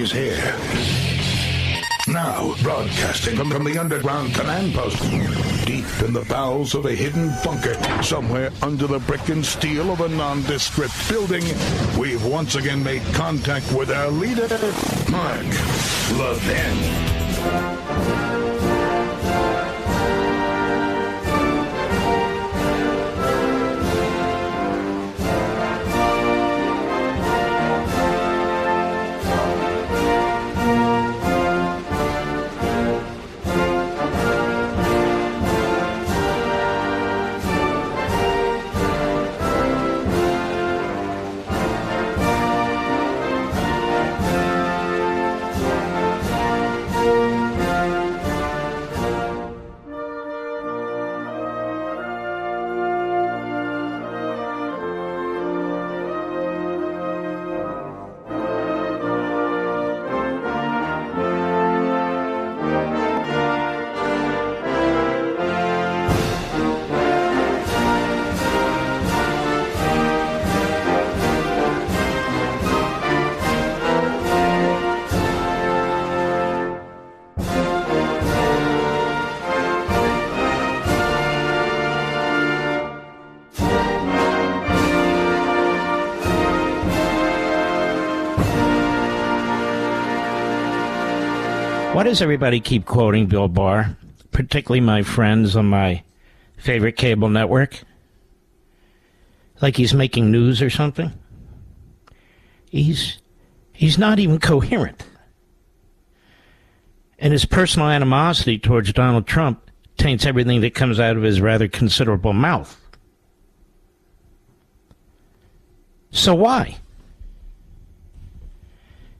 is here. Now, broadcasting from the underground command post, deep in the bowels of a hidden bunker, somewhere under the brick and steel of a nondescript building, we've once again made contact with our leader, Mark Levin. Why does everybody keep quoting Bill Barr, particularly my friends on my favorite cable network? Like he's making news or something? He's not even coherent. And his personal animosity towards Donald Trump taints everything that comes out of his rather considerable mouth. So why?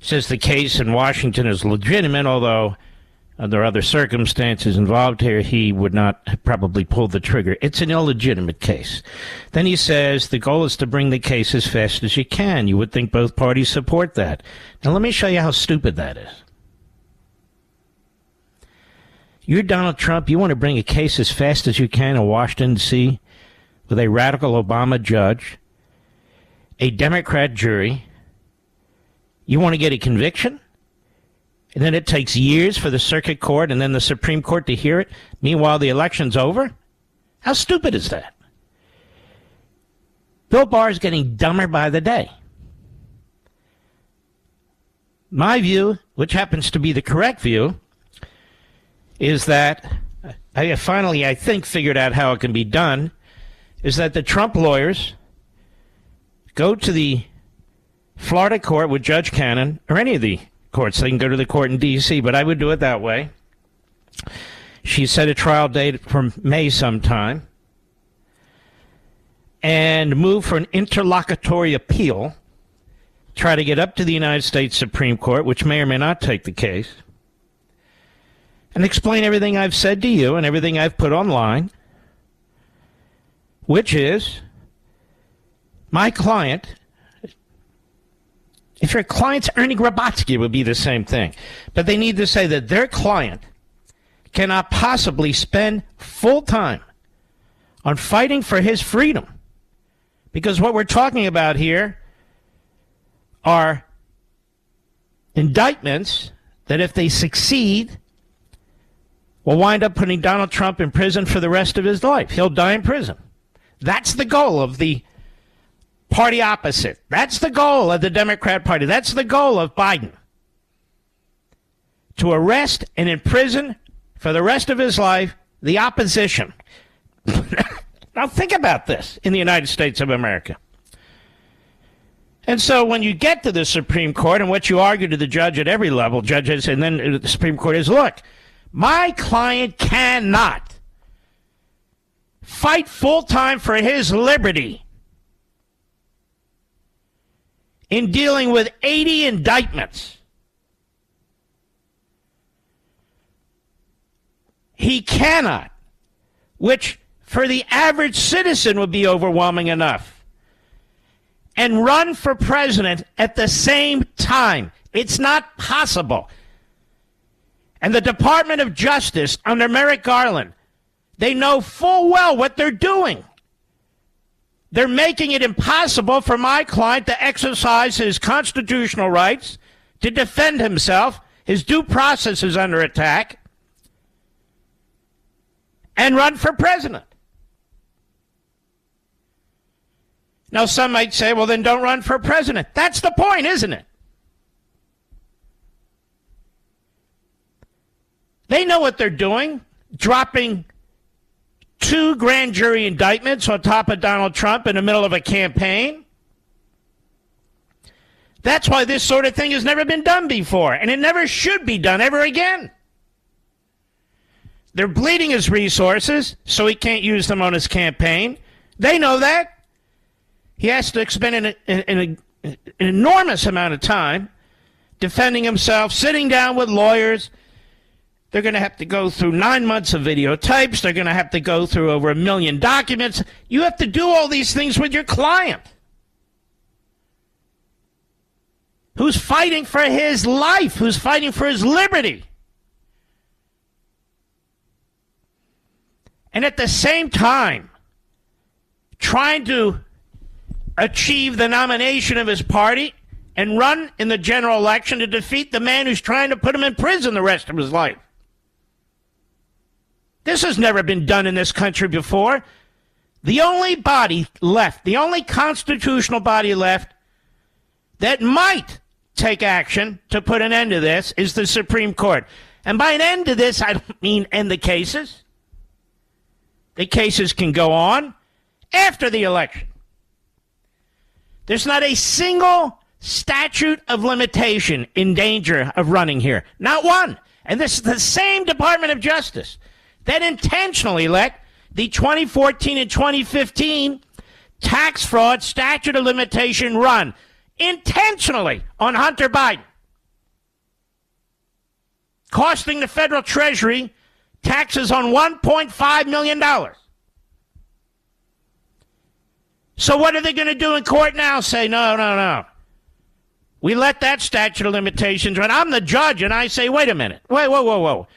Says the case in Washington is legitimate, although there are other circumstances involved here. He would not have probably pulled the trigger. It's an illegitimate case. Then he says the goal is to bring the case as fast as you can. You would think both parties support that. Now let me show you how stupid that is. You're Donald Trump. You want to bring a case as fast as you can in Washington, D.C. with a radical Obama judge, a Democrat jury. You want to get a conviction? And then it takes years for the circuit court and then the Supreme Court to hear it. Meanwhile, the election's over? How stupid is that? Bill Barr is getting dumber by the day. My view, which happens to be the correct view, is that I finally, I think, figured out how it can be done, is that the Trump lawyers go to the Florida court with Judge Cannon, or any of the courts. They can go to the court in D.C., but I would do it that way. She set a trial date for May sometime and move for an interlocutory appeal, try to get up to the United States Supreme Court, which may or may not take the case, and explain everything I've said to you and everything I've put online, which is my client. If your client's Ernie Grabatsky, it would be the same thing. But they need to say that their client cannot possibly spend full time on fighting for his freedom. Because what we're talking about here are indictments that, if they succeed, will wind up putting Donald Trump in prison for the rest of his life. He'll die in prison. That's the goal of the party opposite. That's the goal of the Democrat Party. That's the goal of Biden. To arrest and imprison for the rest of his life the opposition. Now think about this in the United States of America. And so when you get to the Supreme Court, and what you argue to the judge at every level, judges, and then the Supreme Court is, look, my client cannot fight full time for his liberty in dealing with 80 indictments. He cannot, which for the average citizen would be overwhelming enough, and run for president at the same time. It's not possible. And the Department of Justice under Merrick Garland, they know full well what they're doing. They're making it impossible for my client to exercise his constitutional rights to defend himself. His due process is under attack. And run for president. Now, some might say, well, then don't run for president. That's the point, isn't it? They know what they're doing, dropping 2 grand jury indictments on top of Donald Trump in the middle of a campaign. That's why this sort of thing has never been done before, and it never should be done ever again. They're bleeding his resources, so he can't use them on his campaign. They know that. He has to expend an enormous amount of time defending himself, sitting down with lawyers. They're going to have to go through 9 months of videotapes. They're going to have to go through over 1 million documents. You have to do all these things with your client, who's fighting for his life, who's fighting for his liberty. And at the same time, trying to achieve the nomination of his party and run in the general election to defeat the man who's trying to put him in prison the rest of his life. This has never been done in this country before. The only body left, the only constitutional body left that might take action to put an end to this is the Supreme Court. And by an end to this, I don't mean end the cases. The cases can go on after the election. There's not a single statute of limitation in danger of running here. Not one. And this is the same Department of Justice that intentionally let the 2014 and 2015 tax fraud statute of limitation run intentionally on Hunter Biden, costing the federal treasury taxes on $1.5 million. So what are they going to do in court now? Say, no. We let that statute of limitations run. I'm the judge, and I say, wait a minute. Whoa.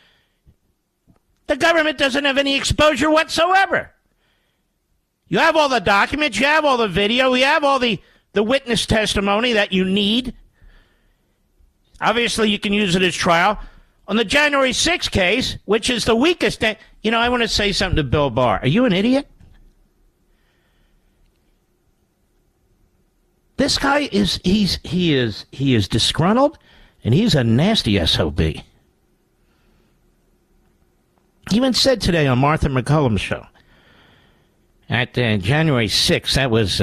The government doesn't have any exposure whatsoever. You have all the documents. You have all the video. You have all the witness testimony that you need. Obviously, you can use it as trial. On the January 6th case, which is the weakest day, I want to say something to Bill Barr. Are you an idiot? This guy is disgruntled, and he's a nasty SOB. He even said today on Martha McCullum's show at January 6th, that was,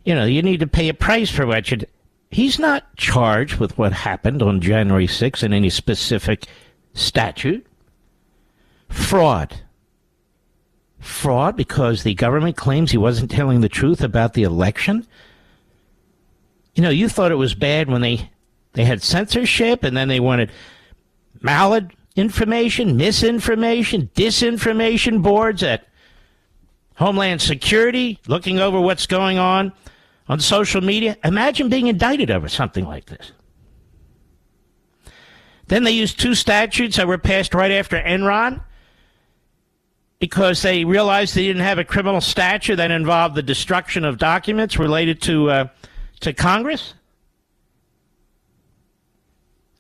you need to pay a price for what you did. He's not charged with what happened on January 6th in any specific statute. Fraud because the government claims he wasn't telling the truth about the election. You thought it was bad when they had censorship, and then they wanted malinformation, misinformation, disinformation boards at Homeland Security, looking over what's going on social media. Imagine being indicted over something like this. Then they used 2 statutes that were passed right after Enron, because they realized they didn't have a criminal statute that involved the destruction of documents related to Congress.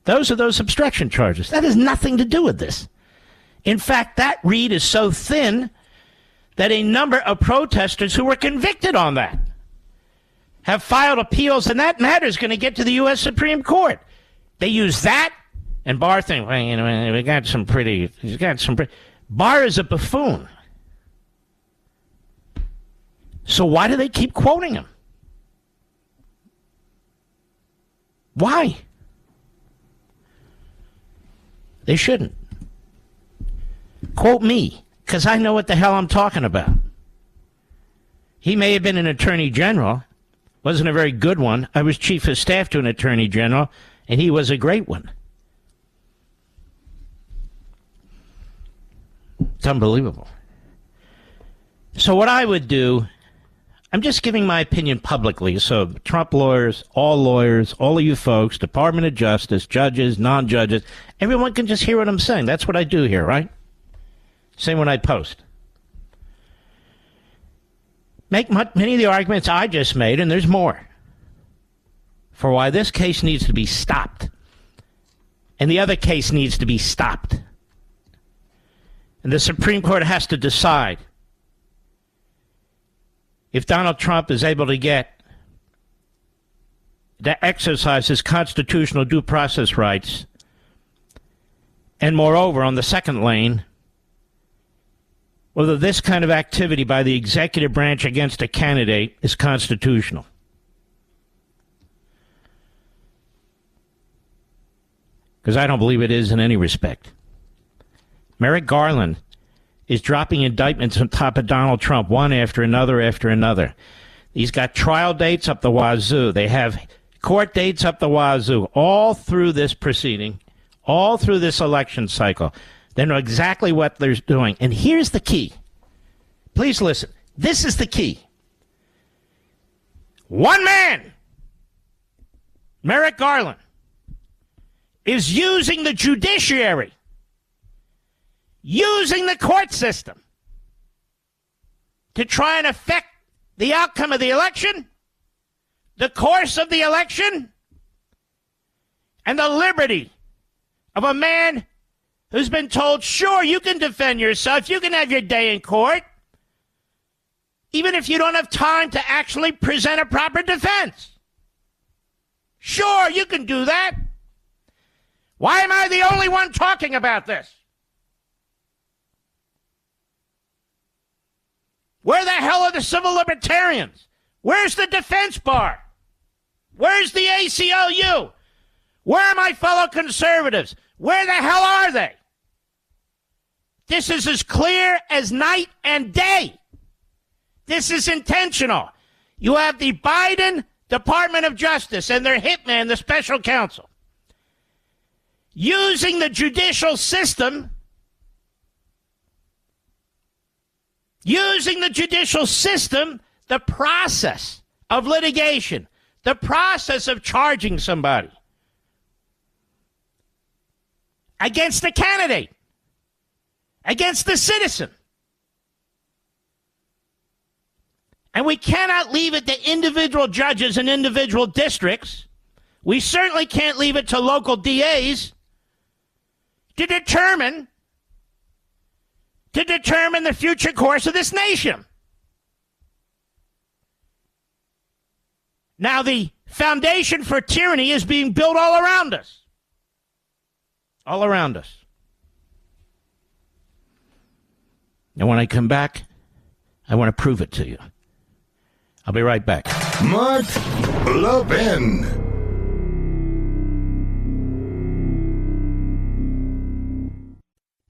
Those are those obstruction charges. That has nothing to do with this. In fact, that read is so thin that a number of protesters who were convicted on that have filed appeals, and that matter is going to get to the U.S. Supreme Court. They use that, and Barr thinks, we got some pretty. Barr is a buffoon. So why do they keep quoting him? Why? They shouldn't. Quote me, because I know what the hell I'm talking about. He may have been an attorney general, wasn't a very good one. I was chief of staff to an attorney general, and he was a great one. It's unbelievable. So what I would do, I'm just giving my opinion publicly. So Trump lawyers, all of you folks, Department of Justice, judges, non-judges, everyone can just hear what I'm saying. That's what I do here, right? Same when I post. Make many of the arguments I just made, and there's more. for why this case needs to be stopped. And the other case needs to be stopped. And the Supreme Court has to decide if Donald Trump is able to exercise his constitutional due process rights, and moreover, on the second lane, whether this kind of activity by the executive branch against a candidate is constitutional. Because I don't believe it is in any respect. Merrick Garland is dropping indictments on top of Donald Trump, one after another after another. He's got trial dates up the wazoo. They have court dates up the wazoo, all through this proceeding, all through this election cycle. They know exactly what they're doing. And here's the key. Please listen. This is the key. One man, Merrick Garland, is using the judiciary, using the court system to try and affect the outcome of the election, the course of the election, and the liberty of a man who's been told, sure, you can defend yourself, you can have your day in court, even if you don't have time to actually present a proper defense. Sure, you can do that. Why am I the only one talking about this? Where the hell are the civil libertarians? Where's the defense bar? Where's the ACLU? Where are my fellow conservatives? Where the hell are they? This is as clear as night and day. This is intentional. You have the Biden Department of Justice and their hitman, the special counsel, using the judicial system, the process of litigation, the process of charging somebody against the candidate, against the citizen. And we cannot leave it to individual judges in individual districts. We certainly can't leave it to local DAs to determine the future course of this nation. Now, the foundation for tyranny is being built all around us. All around us. And when I come back, I want to prove it to you. I'll be right back. Mark Levin.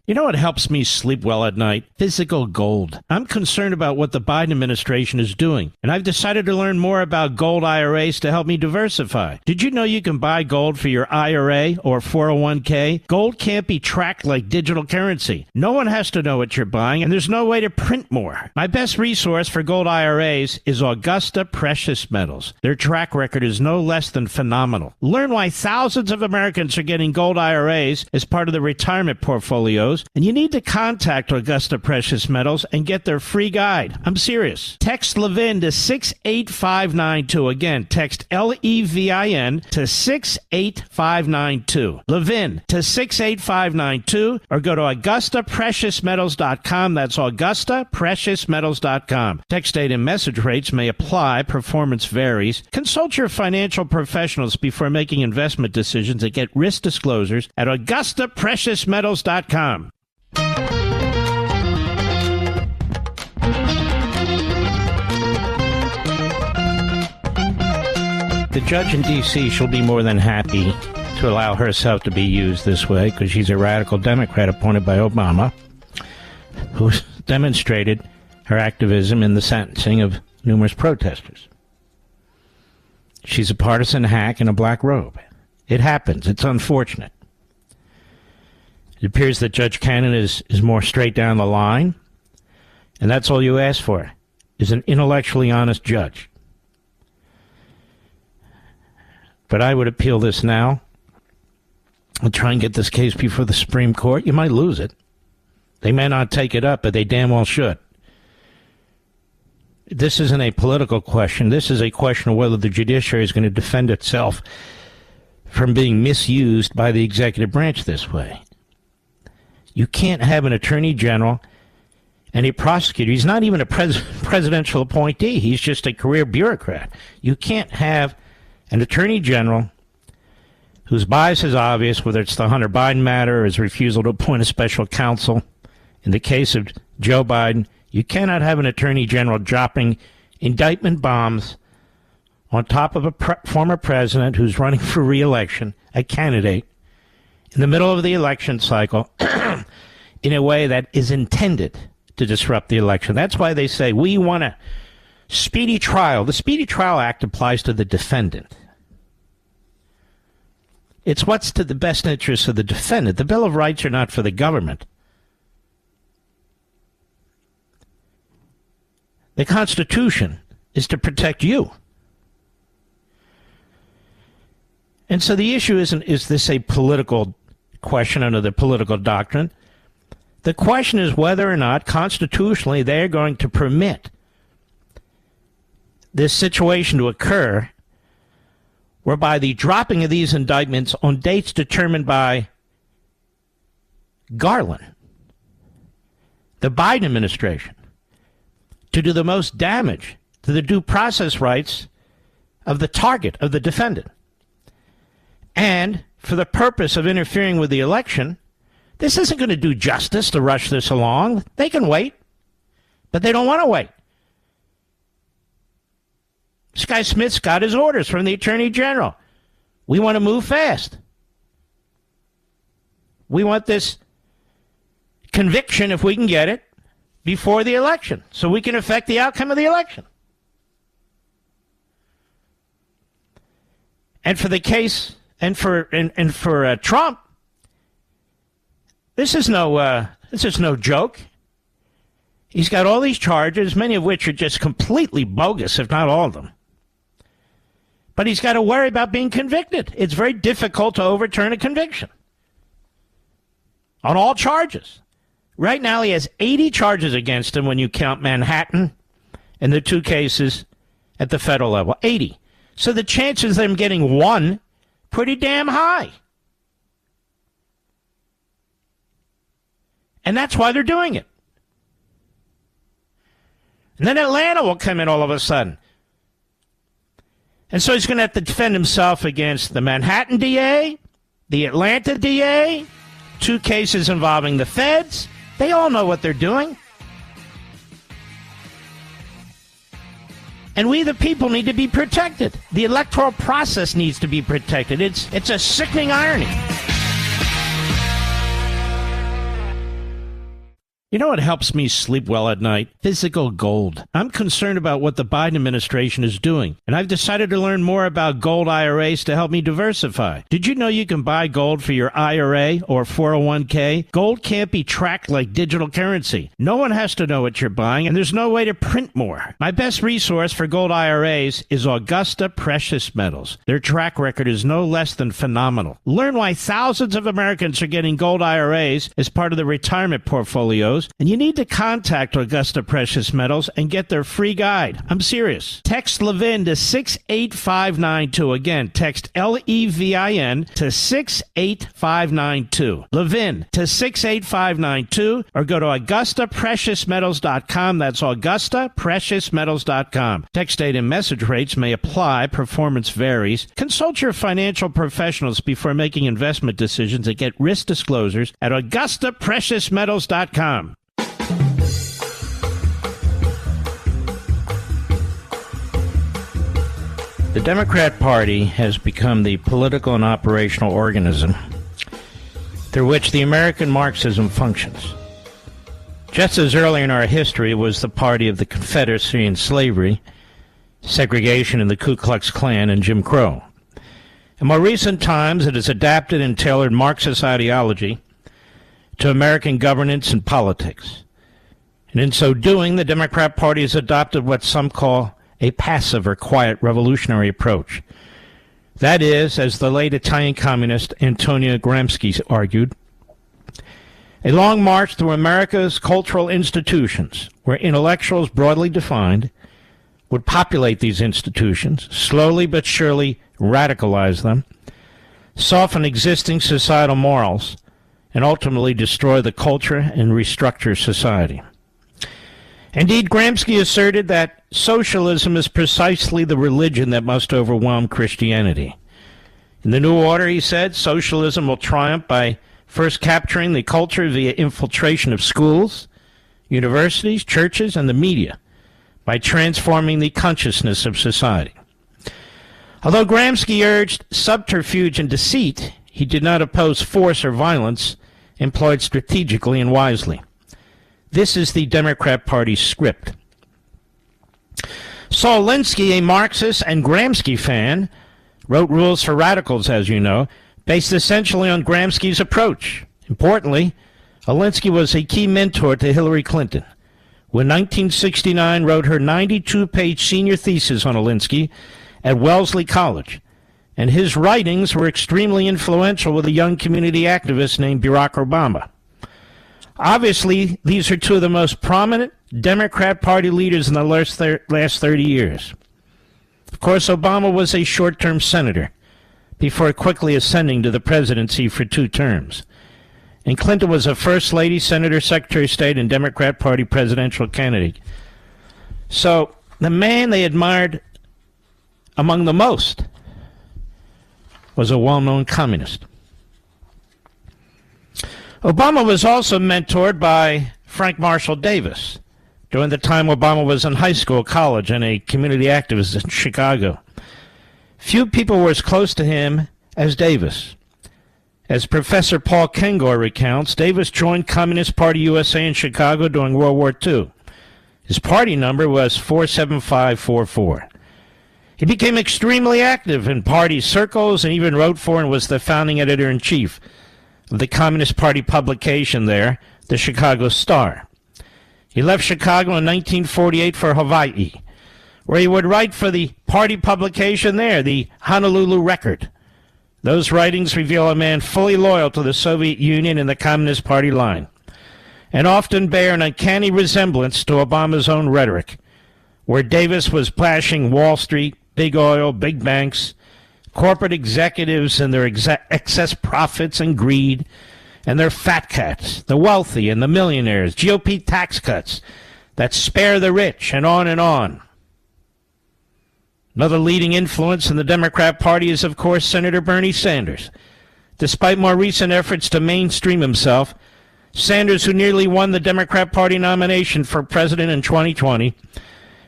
You know what helps me sleep well at night? Physical gold. I'm concerned about what the Biden administration is doing, and I've decided to learn more about gold IRAs to help me diversify. Did you know you can buy gold for your IRA or 401k? Gold can't be tracked like digital currency. No one has to know what you're buying, and there's no way to print more. My best resource for gold IRAs is Augusta Precious Metals. Their track record is no less than phenomenal. Learn why thousands of Americans are getting gold IRAs as part of their retirement portfolios. And you need to contact Augusta Precious Metals and get their free guide. I'm serious. Text Levin to 68592. Again, text LEVIN to 68592. Levin to 68592, or go to AugustaPreciousMetals.com. That's AugustaPreciousMetals.com. Text date and message rates may apply. Performance varies. Consult your financial professionals before making investment decisions and get risk disclosures at AugustaPreciousMetals.com. The judge in D.C. shall be more than happy to allow herself to be used this way because she's a radical Democrat appointed by Obama who's demonstrated her activism in the sentencing of numerous protesters. She's a partisan hack in a black robe. It happens. It's unfortunate. It appears that Judge Cannon is more straight down the line, and that's all you ask for, is an intellectually honest judge. But I would appeal this now and try and get this case before the Supreme Court. You might lose it. They may not take it up, but they damn well should. this isn't a political question. This is a question of whether the judiciary is going to defend itself from being misused by the executive branch this way. You can't have an attorney general and a prosecutor. He's not even a presidential appointee. He's just a career bureaucrat. You can't have an attorney general whose bias is obvious, whether it's the Hunter Biden matter or his refusal to appoint a special counsel. In the case of Joe Biden, you cannot have an attorney general dropping indictment bombs on top of a former president who's running for re-election, a candidate, in the middle of the election cycle in a way that is intended to disrupt the election. That's why they say we want a speedy trial. The Speedy Trial Act applies to the defendant. It's what's to the best interest of the defendant. The Bill of Rights are not for the government. The Constitution is to protect you. And so the issue isn't, is this a political question under the political doctrine? The question is whether or not constitutionally they're going to permit this situation to occur whereby the dropping of these indictments on dates determined by Garland, the Biden administration, to do the most damage to the due process rights of the target, of the defendant. And for the purpose of interfering with the election, this isn't going to do justice to rush this along. They can wait, but they don't want to wait. This guy Smith's got his orders from the Attorney General. We want to move fast. We want this conviction, if we can get it, before the election, so we can affect the outcome of the election. And for the case, and for Trump, this is no joke. He's got all these charges, many of which are just completely bogus, if not all of them. But he's got to worry about being convicted. It's very difficult to overturn a conviction on all charges. Right now, he has 80 charges against him when you count Manhattan and the two cases at the federal level. 80. So the chances of him getting one, pretty damn high. And that's why they're doing it. And then Atlanta will come in all of a sudden. And so he's going to have to defend himself against the Manhattan DA, the Atlanta DA, two cases involving the feds. They all know what they're doing. And we, the people, need to be protected. The electoral process needs to be protected. It's a sickening irony. You know what helps me sleep well at night? Physical gold. I'm concerned about what the Biden administration is doing, and I've decided to learn more about gold IRAs to help me diversify. Did you know you can buy gold for your IRA or 401k? Gold can't be tracked like digital currency. No one has to know what you're buying, and there's no way to print more. My best resource for gold IRAs is Augusta Precious Metals. Their track record is no less than phenomenal. Learn why thousands of Americans are getting gold IRAs as part of their retirement portfolios. And you need to contact Augusta Precious Metals and get their free guide. I'm serious. Text Levin to 68592. Again, text LEVIN to 68592. Levin to 68592, or go to AugustaPreciousMetals.com. That's AugustaPreciousMetals.com. Text date and message rates may apply. Performance varies. Consult your financial professionals before making investment decisions and get risk disclosures at AugustaPreciousMetals.com. The Democrat Party has become the political and operational organism through which the American Marxism functions. Just as early in our history it was the party of the Confederacy and slavery, segregation in the Ku Klux Klan, and Jim Crow. In more recent times, it has adapted and tailored Marxist ideology to American governance and politics. And in so doing, the Democrat Party has adopted what some call a passive or quiet revolutionary approach. That is, as the late Italian communist Antonio Gramsci argued, a long march through America's cultural institutions, where intellectuals broadly defined would populate these institutions, slowly but surely radicalize them, soften existing societal morals, and ultimately destroy the culture and restructure society. Indeed, Gramsci asserted that socialism is precisely the religion that must overwhelm Christianity. In the New Order, he said, socialism will triumph by first capturing the culture via infiltration of schools, universities, churches, and the media, by transforming the consciousness of society. Although Gramsci urged subterfuge and deceit, he did not oppose force or violence employed strategically and wisely. This is the Democrat Party's script. Saul Alinsky, a Marxist and Gramsci fan, wrote Rules for Radicals, as you know, based essentially on Gramsci's approach. Importantly, Alinsky was a key mentor to Hillary Clinton, who in 1969 wrote her 92-page senior thesis on Alinsky at Wellesley College, and his writings were extremely influential with a young community activist named Barack Obama. Obviously, these are two of the most prominent Democrat Party leaders in the last 30 years. Of course, Obama was a short-term senator before quickly ascending to the presidency for 2 terms. And Clinton was a First Lady, Senator, Secretary of State, and Democrat Party presidential candidate. So the man they admired among the most was a well-known communist. Obama was also mentored by Frank Marshall Davis during the time Obama was in high school, college, and a community activist in Chicago. Few people were as close to him as Davis. As Professor Paul Kengor recounts, Davis joined Communist Party USA in Chicago during World War II. His party number was 47544. He became extremely active in party circles and even wrote for and was the founding editor-in-chief of the Communist Party publication there, the Chicago Star. He left Chicago in 1948 for Hawaii, where he would write for the party publication there, the Honolulu Record. Those writings reveal a man fully loyal to the Soviet Union and the Communist Party line, and often bear an uncanny resemblance to Obama's own rhetoric, where Davis was bashing Wall Street, big oil, big banks, corporate executives and their excess profits and greed, and their fat cats, the wealthy and the millionaires, GOP tax cuts that spare the rich, and on and on. Another leading influence in the Democrat Party is, of course, Senator Bernie Sanders. Despite more recent efforts to mainstream himself, Sanders, who nearly won the Democrat Party nomination for president in 2020,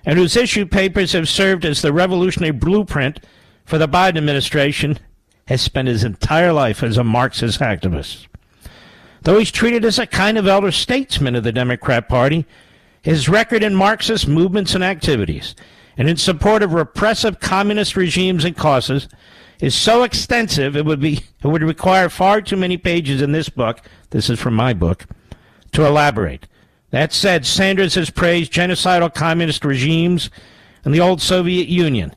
and whose issue papers have served as the revolutionary blueprint for the Biden administration, has spent his entire life as a Marxist activist. Though he's treated as a kind of elder statesman of the Democrat Party, his record in Marxist movements and activities and in support of repressive communist regimes and causes is so extensive it would require far too many pages in this book, this is from my book, to elaborate. That said, Sanders has praised genocidal communist regimes in the old Soviet Union,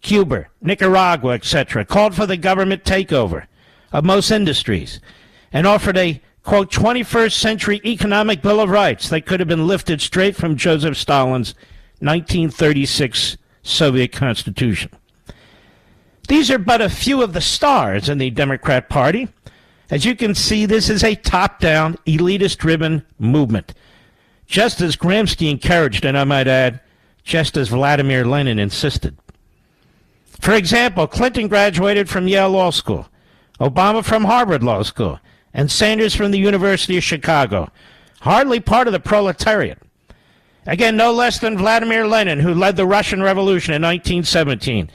Cuba, Nicaragua, etc., called for the government takeover of most industries, and offered a, quote, 21st century economic bill of rights that could have been lifted straight from Joseph Stalin's 1936 Soviet Constitution. These are but a few of the stars in the Democrat Party. As you can see, this is a top-down, elitist-driven movement, just as Gramsci encouraged, and I might add, just as Vladimir Lenin insisted. For example, Clinton graduated from Yale Law School, Obama from Harvard Law School, and Sanders from the University of Chicago, hardly part of the proletariat. Again, no less than Vladimir Lenin, who led the Russian Revolution in 1917,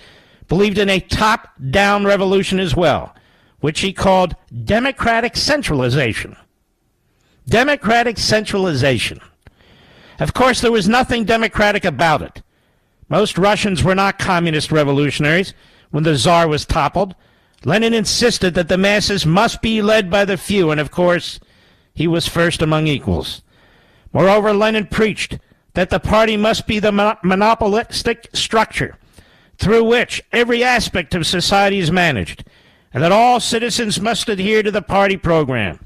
believed in a top-down revolution as well, which he called democratic centralization. Democratic centralization. Of course, there was nothing democratic about it. Most Russians were not communist revolutionaries. When the Tsar was toppled, Lenin insisted that the masses must be led by the few, and of course, he was first among equals. Moreover, Lenin preached that the party must be the monopolistic structure through which every aspect of society is managed, and that all citizens must adhere to the party program.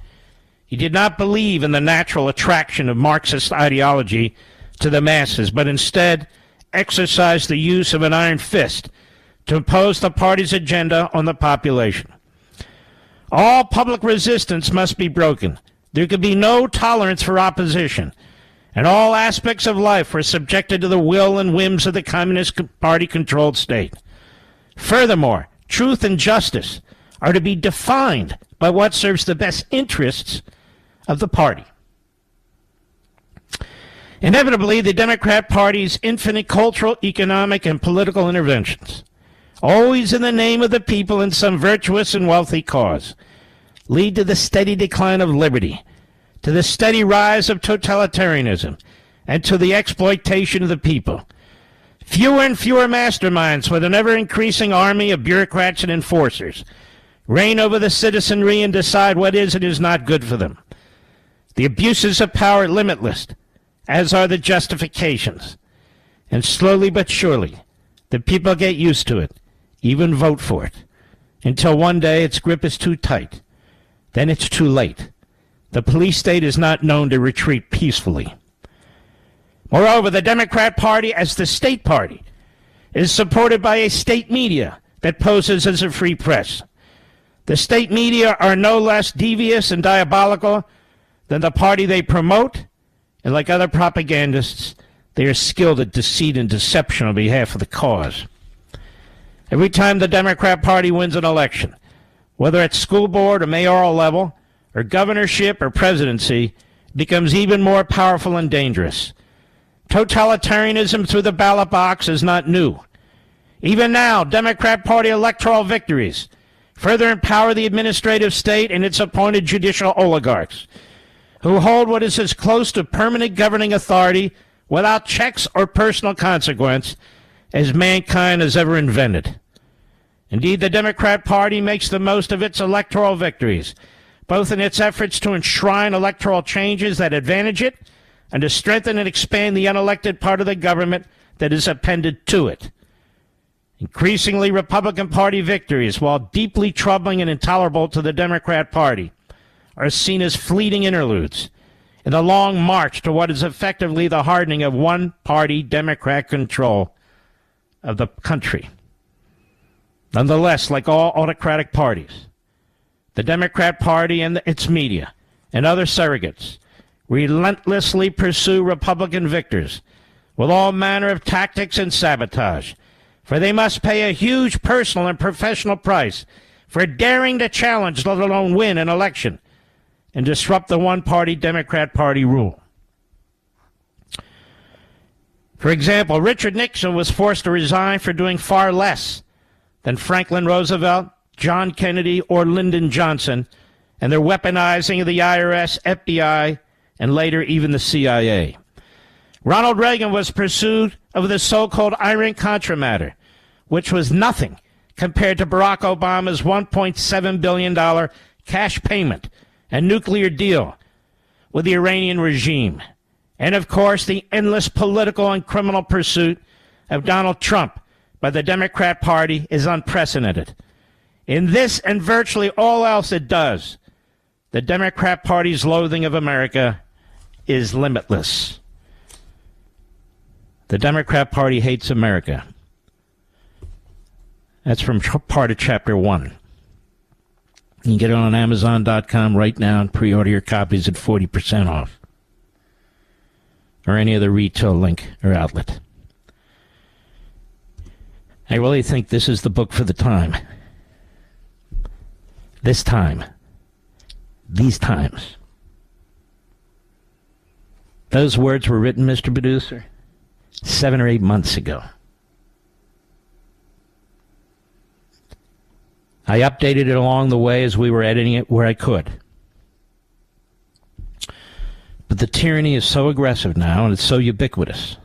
He did not believe in the natural attraction of Marxist ideology to the masses, but instead exercise the use of an iron fist to impose the party's agenda on the population. All public resistance must be broken. There could be no tolerance for opposition, and all aspects of life were subjected to the will and whims of the Communist Party-controlled state. Furthermore, truth and justice are to be defined by what serves the best interests of the party. Inevitably, the Democrat Party's infinite cultural, economic, and political interventions, always in the name of the people in some virtuous and wealthy cause, lead to the steady decline of liberty, to the steady rise of totalitarianism, and to the exploitation of the people. Fewer and fewer masterminds with an ever-increasing army of bureaucrats and enforcers reign over the citizenry and decide what is and is not good for them. The abuses of power are limitless, as are the justifications. And slowly but surely, the people get used to it, even vote for it, until one day its grip is too tight. Then it's too late. The police state is not known to retreat peacefully. Moreover, the Democrat Party, as the state party, is supported by a state media that poses as a free press. The state media are no less devious and diabolical than the party they promote, and like other propagandists, they are skilled at deceit and deception on behalf of the cause. Every time the Democrat Party wins an election, whether at school board or mayoral level, or governorship or presidency, it becomes even more powerful and dangerous. Totalitarianism through the ballot box is not new. Even now, Democrat Party electoral victories further empower the administrative state and its appointed judicial oligarchs, who hold what is as close to permanent governing authority without checks or personal consequence as mankind has ever invented. Indeed, the Democrat Party makes the most of its electoral victories, both in its efforts to enshrine electoral changes that advantage it and to strengthen and expand the unelected part of the government that is appended to it. Increasingly, Republican Party victories, while deeply troubling and intolerable to the Democrat Party, are seen as fleeting interludes in the long march to what is effectively the hardening of one-party Democrat control of the country. Nonetheless, like all autocratic parties, the Democrat Party and its media and other surrogates relentlessly pursue Republican victors with all manner of tactics and sabotage, for they must pay a huge personal and professional price for daring to challenge, let alone win, an election and disrupt the one-party Democrat Party rule. For example, Richard Nixon was forced to resign for doing far less than Franklin Roosevelt, John Kennedy, or Lyndon Johnson and their weaponizing of the IRS, FBI, and later even the CIA. Ronald Reagan was pursued over the so-called Iran-Contra matter, which was nothing compared to Barack Obama's $1.7 billion cash payment and nuclear deal with the Iranian regime. And, of course, the endless political and criminal pursuit of Donald Trump by the Democrat Party is unprecedented. In this and virtually all else it does, the Democrat Party's loathing of America is limitless. The Democrat Party hates America. That's from part of Chapter 1. You can get it on Amazon.com right now and pre-order your copies at 40% off. Or any other retail link or outlet. I really think this is the book for the time. This time. These times. Those words were written, Mr. Producer, 7 or 8 months ago. I updated it along the way as we were editing it where I could. But the tyranny is so aggressive now, and it's so ubiquitous.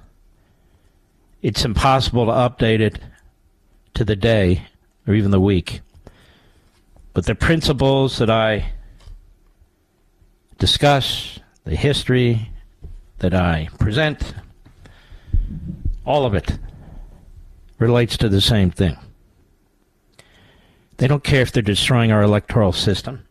It's impossible to update it to the day or even the week. But the principles that I discuss, the history that I present, all of it relates to the same thing. They don't care if they're destroying our electoral system.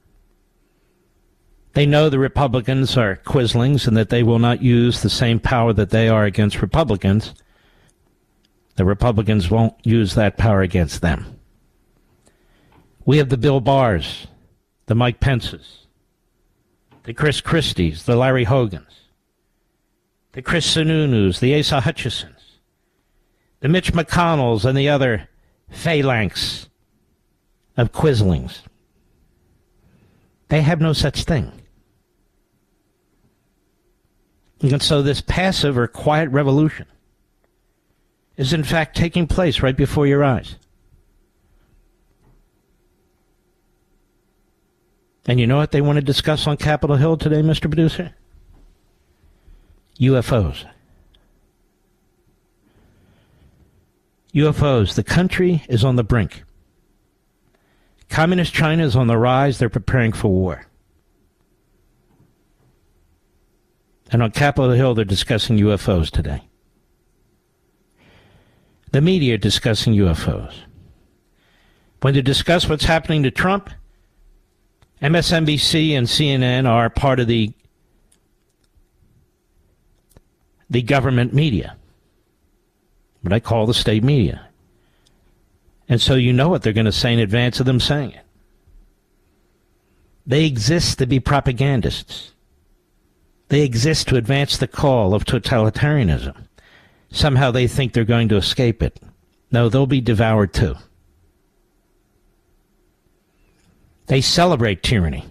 They know the Republicans are quislings and that they will not use the same power that they are against Republicans The Republicans won't use that power against them. We have the Bill Barrs, the Mike Pences, the Chris Christies, the Larry Hogans, the Chris Sununus, the Asa Hutchisons, the Mitch McConnells, and the other phalanx of quislings. They have no such thing. And so this passive or quiet revolution is in fact taking place right before your eyes. And you know what they want to discuss on Capitol Hill today, Mr. Producer? UFOs. UFOs. The country is on the brink. Communist China is on the rise. They're preparing for war. And on Capitol Hill, they're discussing UFOs today. The media are discussing UFOs. When they discuss what's happening to Trump, MSNBC and CNN are part of the government media, what I call the state media. And so you know what they're going to say in advance of them saying it. They exist to be propagandists. They exist to advance the call of totalitarianism. Somehow they think they're going to escape it. No, they'll be devoured too. They celebrate tyranny.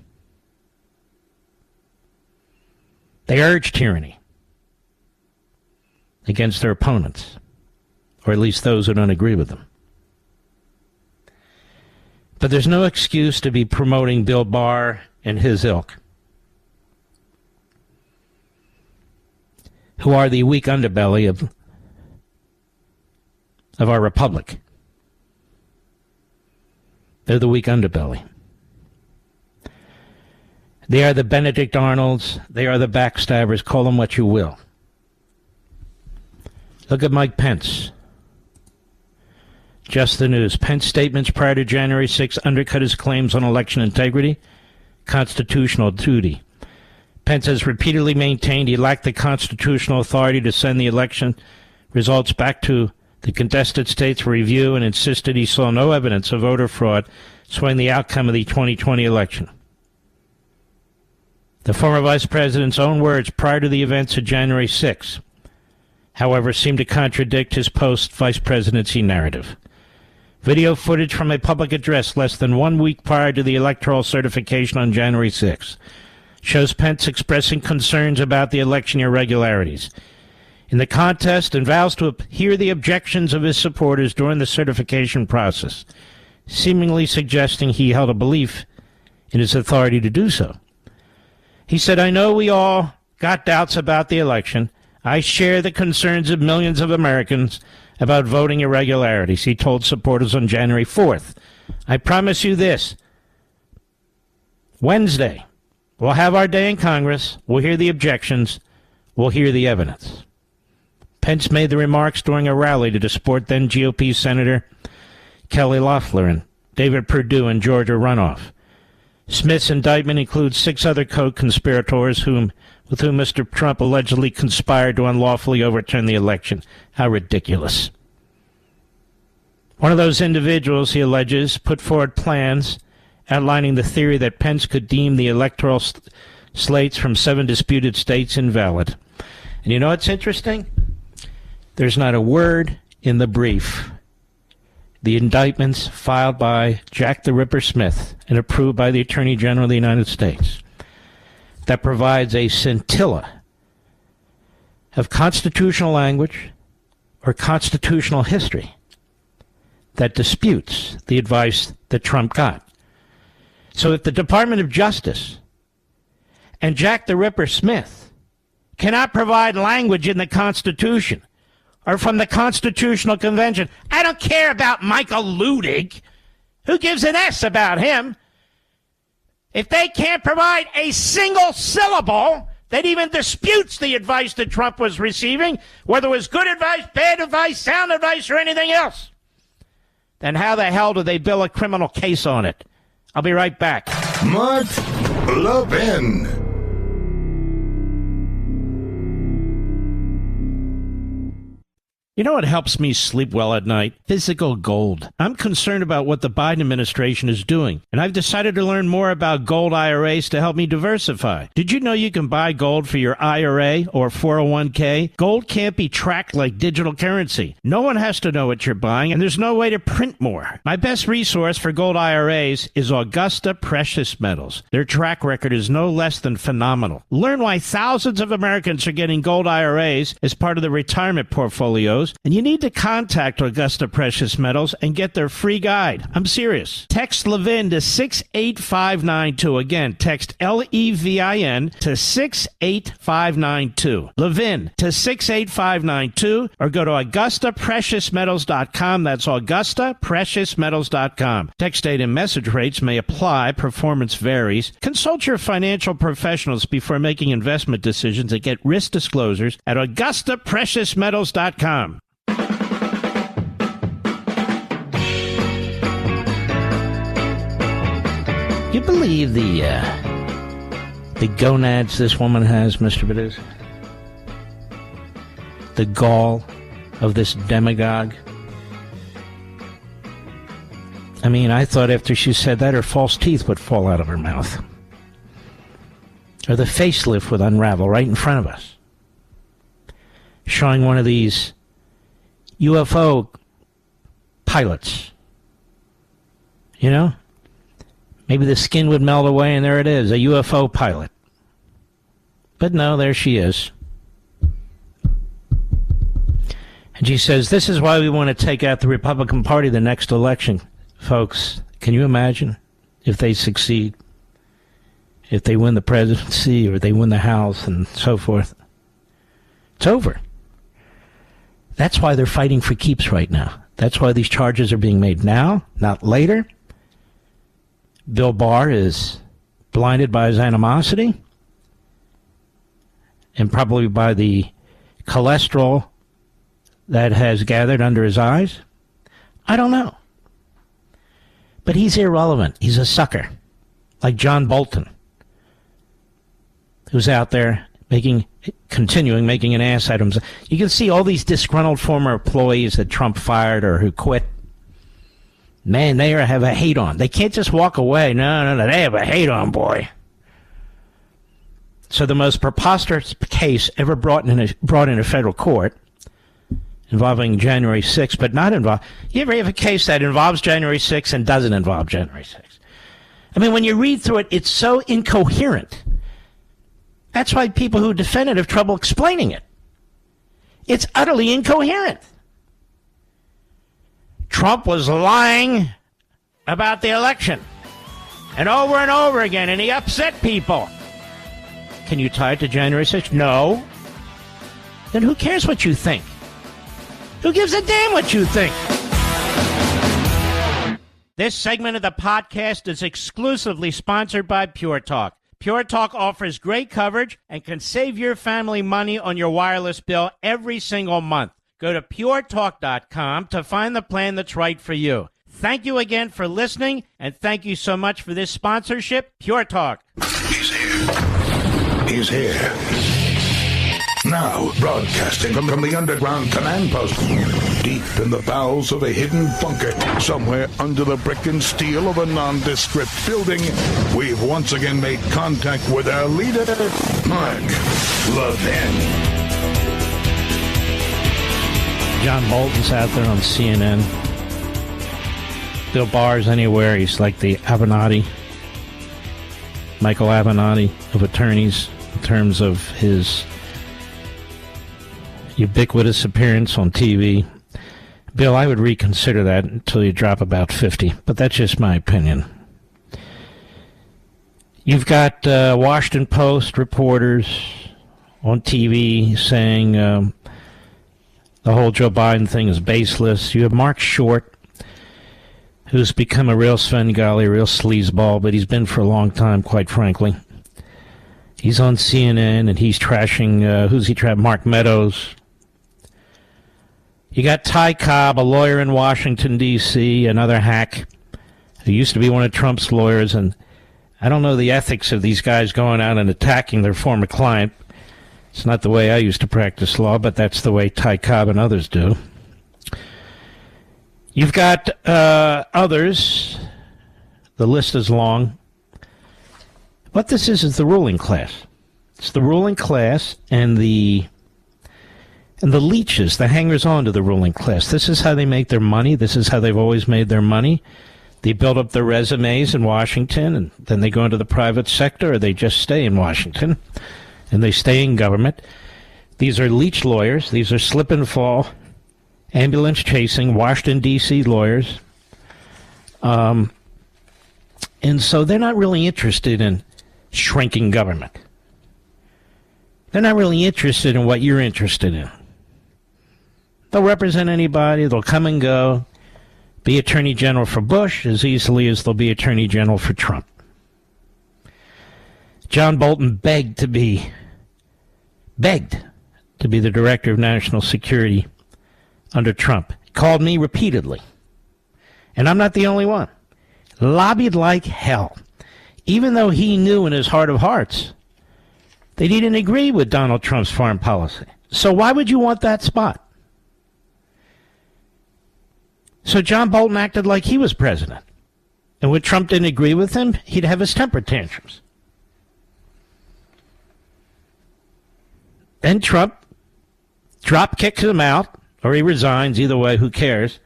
They urge tyranny against their opponents, or at least those who don't agree with them. But there's no excuse to be promoting Bill Barr and his ilk, who are the weak underbelly of our republic. They're the weak underbelly. They are the Benedict Arnolds. They are the backstabbers. Call them what you will. Look at Mike Pence. Just the news. Pence statements prior to January 6 undercut his claims on election integrity, constitutional duty. Pence has repeatedly maintained he lacked the constitutional authority to send the election results back to the contested states for review, and insisted he saw no evidence of voter fraud swaying the outcome of the 2020 election. The former vice president's own words prior to the events of January 6, however, seemed to contradict his post-vice presidency narrative. Video footage from a public address less than 1 week prior to the electoral certification on January 6 shows Pence expressing concerns about the election irregularities in the contest and vows to hear the objections of his supporters during the certification process, seemingly suggesting he held a belief in his authority to do so. He said, "I know we all got doubts about the election. I share the concerns of millions of Americans about voting irregularities," he told supporters on January 4th. "I promise you this. Wednesday, we'll have our day in Congress. We'll hear the objections. We'll hear the evidence." Pence made the remarks during a rally to support then GOP Senator Kelly Loeffler and David Perdue in Georgia runoff. Smith's indictment includes 6 other co-conspirators with whom Mr. Trump allegedly conspired to unlawfully overturn the election. How ridiculous. One of those individuals, he alleges, put forward plans outlining the theory that Pence could deem the electoral slates from 7 disputed states invalid. And you know what's interesting? There's not a word in the brief, the indictments filed by Jack the Ripper Smith and approved by the Attorney General of the United States, that provides a scintilla of constitutional language or constitutional history that disputes the advice that Trump got. So if the Department of Justice and Jack the Ripper Smith cannot provide language in the Constitution or from the Constitutional Convention, I don't care about Michael Ludig. Who gives an S about him? If they can't provide a single syllable that even disputes the advice that Trump was receiving, whether it was good advice, bad advice, sound advice, or anything else, then how the hell do they bill a criminal case on it? I'll be right back. Mark Levin. You know what helps me sleep well at night? Physical gold. I'm concerned about what the Biden administration is doing, and I've decided to learn more about gold IRAs to help me diversify. Did you know you can buy gold for your IRA or 401k? Gold can't be tracked like digital currency. No one has to know what you're buying, and there's no way to print more. My best resource for gold IRAs is Augusta Precious Metals. Their track record is no less than phenomenal. Learn why thousands of Americans are getting gold IRAs as part of their retirement portfolios. And you need to contact Augusta Precious Metals and get their free guide. I'm serious. Text Levin to 68592. Again, text LEVIN to 68592. Levin to 68592, or go to AugustaPreciousMetals.com. That's AugustaPreciousMetals.com. Text data and message rates may apply. Performance varies. Consult your financial professionals before making investment decisions and get risk disclosures at AugustaPreciousMetals.com. You believe the gonads this woman has, Mr. Bediz? The gall of this demagogue? I mean, I thought after she said that, her false teeth would fall out of her mouth. Or the facelift would unravel right in front of us. Showing one of these UFO pilots. You know? Maybe the skin would melt away and there it is, a UFO pilot. But no, there she is. And she says, this is why we want to take out the Republican Party the next election. Folks, can you imagine if they succeed? If they win the presidency or they win the House and so forth? It's over. That's why they're fighting for keeps right now. That's why these charges are being made now, not later. Bill Barr is blinded by his animosity and probably by the cholesterol that has gathered under his eyes. I don't know. But he's irrelevant. He's a sucker. Like John Bolton, who's out there continuing making an ass out of himself. You can see all these disgruntled former employees that Trump fired or who quit. Man, they have a hate on. They can't just walk away. No. They have a hate on, boy. So the most preposterous case ever brought in a federal court involving January 6th, but not involved. You ever have a case that involves January 6th and doesn't involve January 6th? I mean, when you read through it, it's so incoherent. That's why people who defend it have trouble explaining it. It's utterly incoherent. Trump was lying about the election and over again, and he upset people. Can you tie it to January 6th? No. Then who cares what you think? Who gives a damn what you think? This segment of the podcast is exclusively sponsored by Pure Talk. Pure Talk offers great coverage and can save your family money on your wireless bill every single month. Go to puretalk.com to find the plan that's right for you. Thank you again for listening, and thank you so much for this sponsorship, Pure Talk. He's here. He's here. Now, broadcasting from the underground command post, deep in the bowels of a hidden bunker, somewhere under the brick and steel of a nondescript building, we've once again made contact with our leader, Mark Levin. John Bolton's out there on CNN. Bill Barr's anywhere. He's like the Avenatti, Michael Avenatti of attorneys in terms of his ubiquitous appearance on TV. Bill, I would reconsider that until you drop about 50, but that's just my opinion. You've got Washington Post reporters on TV saying the whole Joe Biden thing is baseless. You have Mark Short, who's become a real Svengali, a real sleazeball, but he's been for a long time, quite frankly. He's on CNN, and he's trashing, who's he trashing? Mark Meadows. You got Ty Cobb, a lawyer in Washington, D.C., another hack who used to be one of Trump's lawyers, and I don't know the ethics of these guys going out and attacking their former client. It's not the way I used to practice law, but that's the way Ty Cobb and others do. You've got others. The list is long. What this is the ruling class. It's the ruling class and the leeches, the hangers-on to the ruling class. This is how they make their money. This is how they've always made their money. They build up their resumes in Washington, and then they go into the private sector, or they just stay in Washington, and they stay in government. These are leech lawyers. These are slip-and-fall, ambulance-chasing, Washington, D.C. lawyers. And so they're not really interested in shrinking government. They're not really interested in what you're interested in. They'll represent anybody. They'll come and go. Be Attorney General for Bush as easily as they'll be Attorney General for Trump. John Bolton begged to be the Director of National Security under Trump. Called me repeatedly. And I'm not the only one. Lobbied like hell. Even though he knew in his heart of hearts that he didn't agree with Donald Trump's foreign policy. So why would you want that spot? So John Bolton acted like he was president. And when Trump didn't agree with him, he'd have his temper tantrums. Then Trump drop kicks him out, or he resigns. Either way, who cares?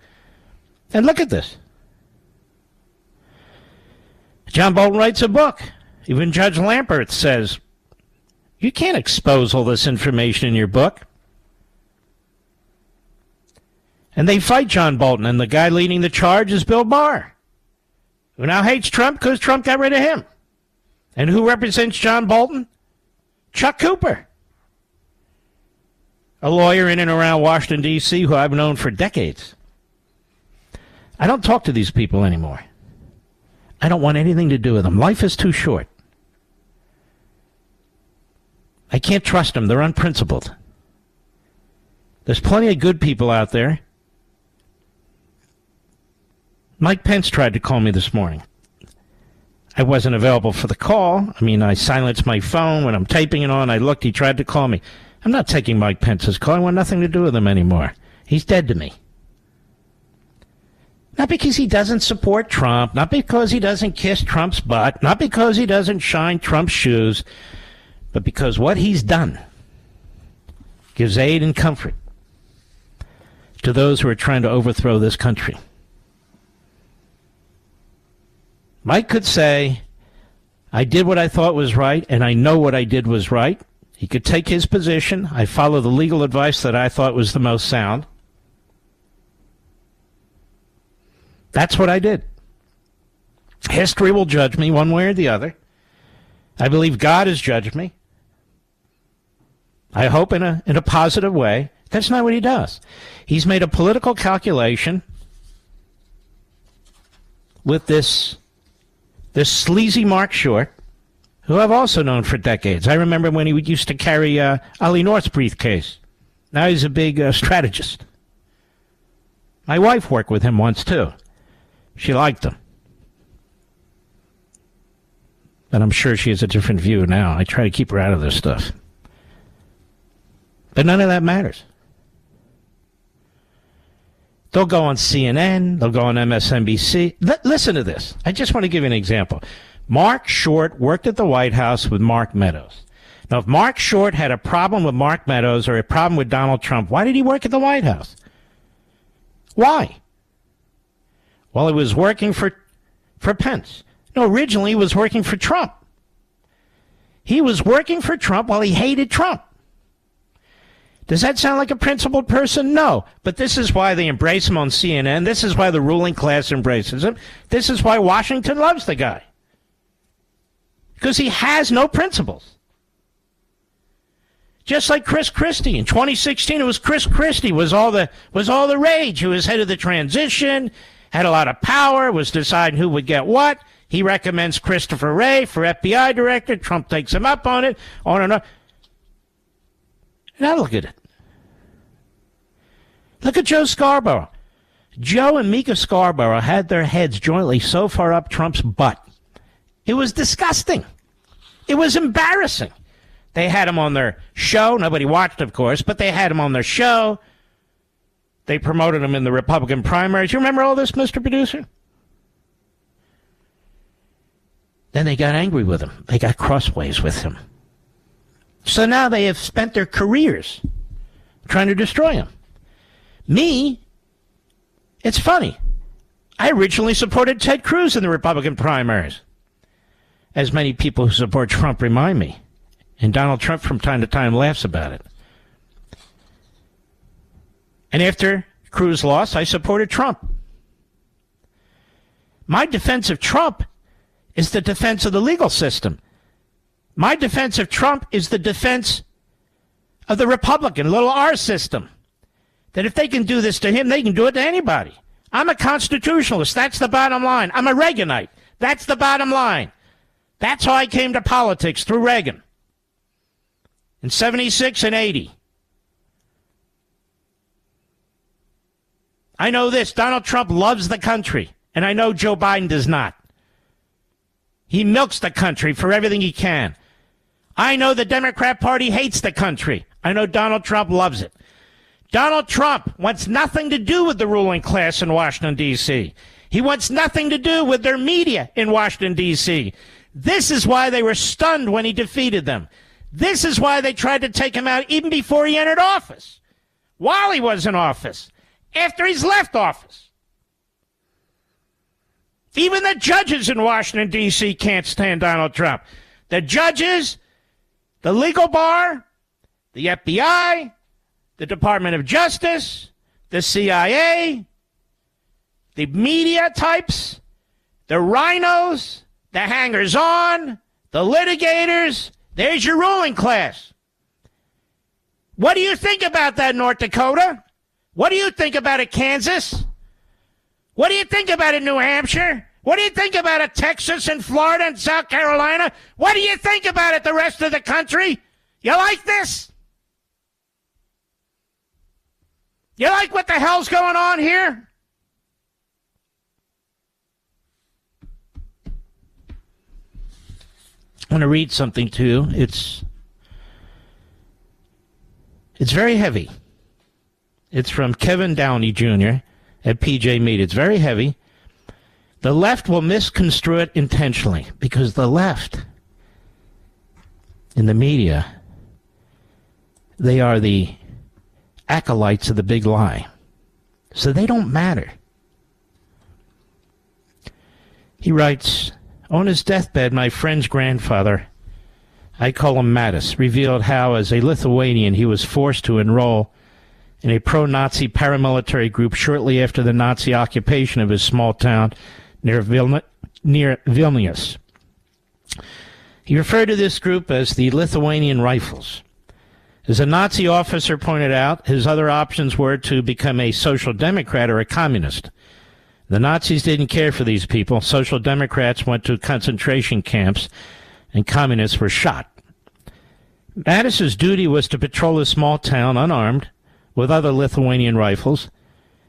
And look at this. John Bolton writes a book. Even Judge Lampert says, you can't expose all this information in your book. And they fight John Bolton, and the guy leading the charge is Bill Barr, who now hates Trump because Trump got rid of him. And who represents John Bolton? Chuck Cooper, a lawyer in and around Washington, D.C., who I've known for decades. I don't talk to these people anymore. I don't want anything to do with them. Life is too short. I can't trust them. They're unprincipled. There's plenty of good people out there. Mike Pence tried to call me this morning. I wasn't available for the call. I mean, I silenced my phone. When I'm typing it on, I looked. He tried to call me. I'm not taking Mike Pence's call. I want nothing to do with him anymore. He's dead to me. Not because he doesn't support Trump, not because he doesn't kiss Trump's butt, not because he doesn't shine Trump's shoes, but because what he's done gives aid and comfort to those who are trying to overthrow this country. Mike could say, I did what I thought was right, and I know what I did was right. He could take his position. I followed the legal advice that I thought was the most sound. That's what I did. History will judge me one way or the other. I believe God has judged me. I hope in a positive way. That's not what he does. He's made a political calculation with this sleazy Mark Short, who I've also known for decades. I remember when he used to carry Ollie North's briefcase. Now he's a big strategist. My wife worked with him once, too. She liked him. But I'm sure she has a different view now. I try to keep her out of this stuff. But none of that matters. They'll go on CNN. They'll go on MSNBC. Listen to this. I just want to give you an example. Mark Short worked at the White House with Mark Meadows. Now, if Mark Short had a problem with Mark Meadows or a problem with Donald Trump, why did he work at the White House? Why? Well, he was working for Pence. No, originally he was working for Trump. He was working for Trump while he hated Trump. Does that sound like a principled person? No. But this is why they embrace him on CNN. This is why the ruling class embraces him. This is why Washington loves the guy. Because he has no principles. Just like Chris Christie. In 2016, it was Chris Christie was all the rage. He was head of the transition, had a lot of power, was deciding who would get what. He recommends Christopher Wray for FBI director. Trump takes him up on it, on and on. Now look at it. Look at Joe Scarborough. Joe and Mika Scarborough had their heads jointly so far up Trump's butt. It was disgusting. It was embarrassing. They had him on their show. Nobody watched, of course, but they had him on their show. They promoted him in the Republican primaries. You remember all this, Mr. Producer? Then they got angry with him. They got crossways with him. So now they have spent their careers trying to destroy him. Me, it's funny. I originally supported Ted Cruz in the Republican primaries, as many people who support Trump remind me. And Donald Trump from time to time laughs about it. And after Cruz lost, I supported Trump. My defense of Trump is the defense of the legal system. My defense of Trump is the defense of the Republican little R system. That if they can do this to him, they can do it to anybody. I'm a constitutionalist. That's the bottom line. I'm a Reaganite. That's the bottom line. That's how I came to politics, through Reagan. In 76 and 80. I know this. Donald Trump loves the country. And I know Joe Biden does not. He milks the country for everything he can. I know the Democrat Party hates the country. I know Donald Trump loves it. Donald Trump wants nothing to do with the ruling class in Washington, D.C. He wants nothing to do with their media in Washington, D.C. This is why they were stunned when he defeated them. This is why they tried to take him out even before he entered office, while he was in office, after he's left office. Even the judges in Washington, D.C. can't stand Donald Trump. The judges, the legal bar, the FBI, the Department of Justice, the CIA, the media types, the rhinos, the hangers-on, the litigators. There's your ruling class. What do you think about that, North Dakota? What do you think about it, Kansas? What do you think about it, New Hampshire? What do you think about it, Texas and Florida and South Carolina? What do you think about it, the rest of the country? You like this? You like what the hell's going on here? I want to read something to you. It's very heavy. It's from Kevin Downey Jr. at PJ Mead. It's very heavy. The left will misconstrue it intentionally because the left in the media, they are the acolytes of the big lie. So they don't matter. He writes, on his deathbed, my friend's grandfather, I call him Mattis, revealed how, as a Lithuanian, he was forced to enroll in a pro-Nazi paramilitary group shortly after the Nazi occupation of his small town near Vilnius. He referred to this group as the Lithuanian Rifles. As a Nazi officer pointed out, his other options were to become a social democrat or a communist. The Nazis didn't care for these people. Social democrats went to concentration camps, and communists were shot. Mattis's duty was to patrol his small town unarmed with other Lithuanian rifles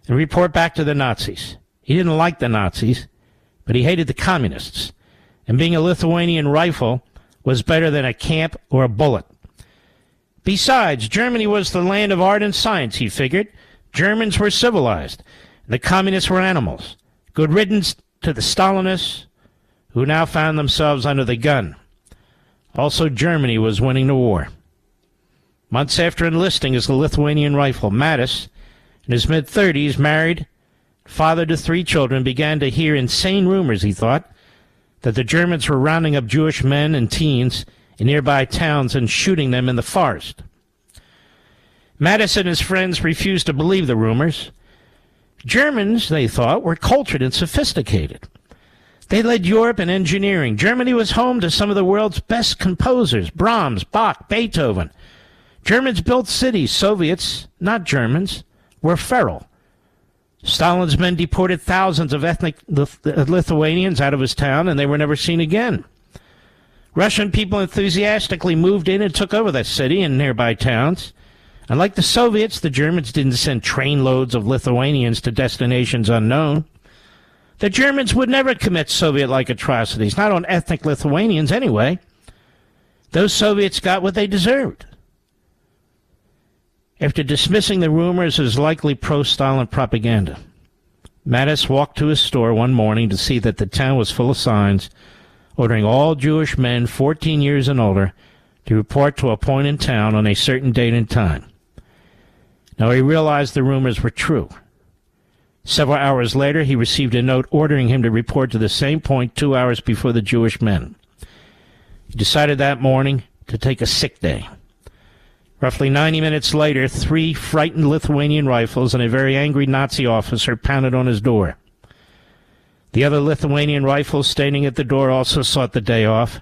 and report back to the Nazis. He didn't like the Nazis, but he hated the communists. And being a Lithuanian rifle was better than a camp or a bullet. Besides, Germany was the land of art and science, he figured. Germans were civilized. The communists were animals. Good riddance to the Stalinists, who now found themselves under the gun. Also, Germany was winning the war. Months after enlisting as a Lithuanian rifle, Mattis, in his mid-30s, married, father to 3 children, began to hear insane rumors, he thought, that the Germans were rounding up Jewish men and teens in nearby towns and shooting them in the forest. Mattis and his friends refused to believe the rumors. Germans, they thought, were cultured and sophisticated. They led Europe in engineering. Germany was home to some of the world's best composers, Brahms, Bach, Beethoven. Germans built cities. Soviets, not Germans, were feral. Stalin's men deported thousands of ethnic Lithuanians out of his town, and they were never seen again. Russian people enthusiastically moved in and took over the city and nearby towns. Unlike the Soviets, the Germans didn't send trainloads of Lithuanians to destinations unknown. The Germans would never commit Soviet-like atrocities, not on ethnic Lithuanians anyway. Those Soviets got what they deserved. After dismissing the rumors as likely pro-Stalin propaganda, Mattis walked to his store one morning to see that the town was full of signs ordering all Jewish men 14 years and older to report to a point in town on a certain date and time. Now he realized the rumors were true. Several hours later, he received a note ordering him to report to the same point 2 hours before the Jewish men. He decided that morning to take a sick day. Roughly 90 minutes later, 3 frightened Lithuanian rifles and a very angry Nazi officer pounded on his door. The other Lithuanian rifles standing at the door also sought the day off.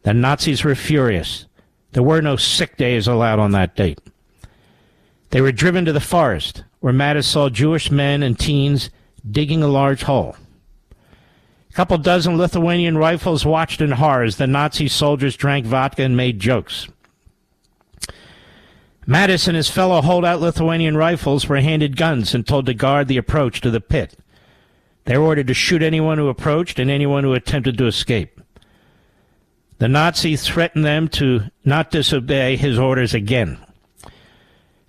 The Nazis were furious. There were no sick days allowed on that date. They were driven to the forest, where Mattis saw Jewish men and teens digging a large hole. A couple dozen Lithuanian rifles watched in horror as the Nazi soldiers drank vodka and made jokes. Mattis and his fellow holdout Lithuanian rifles were handed guns and told to guard the approach to the pit. They were ordered to shoot anyone who approached and anyone who attempted to escape. The Nazi threatened them to not disobey his orders again.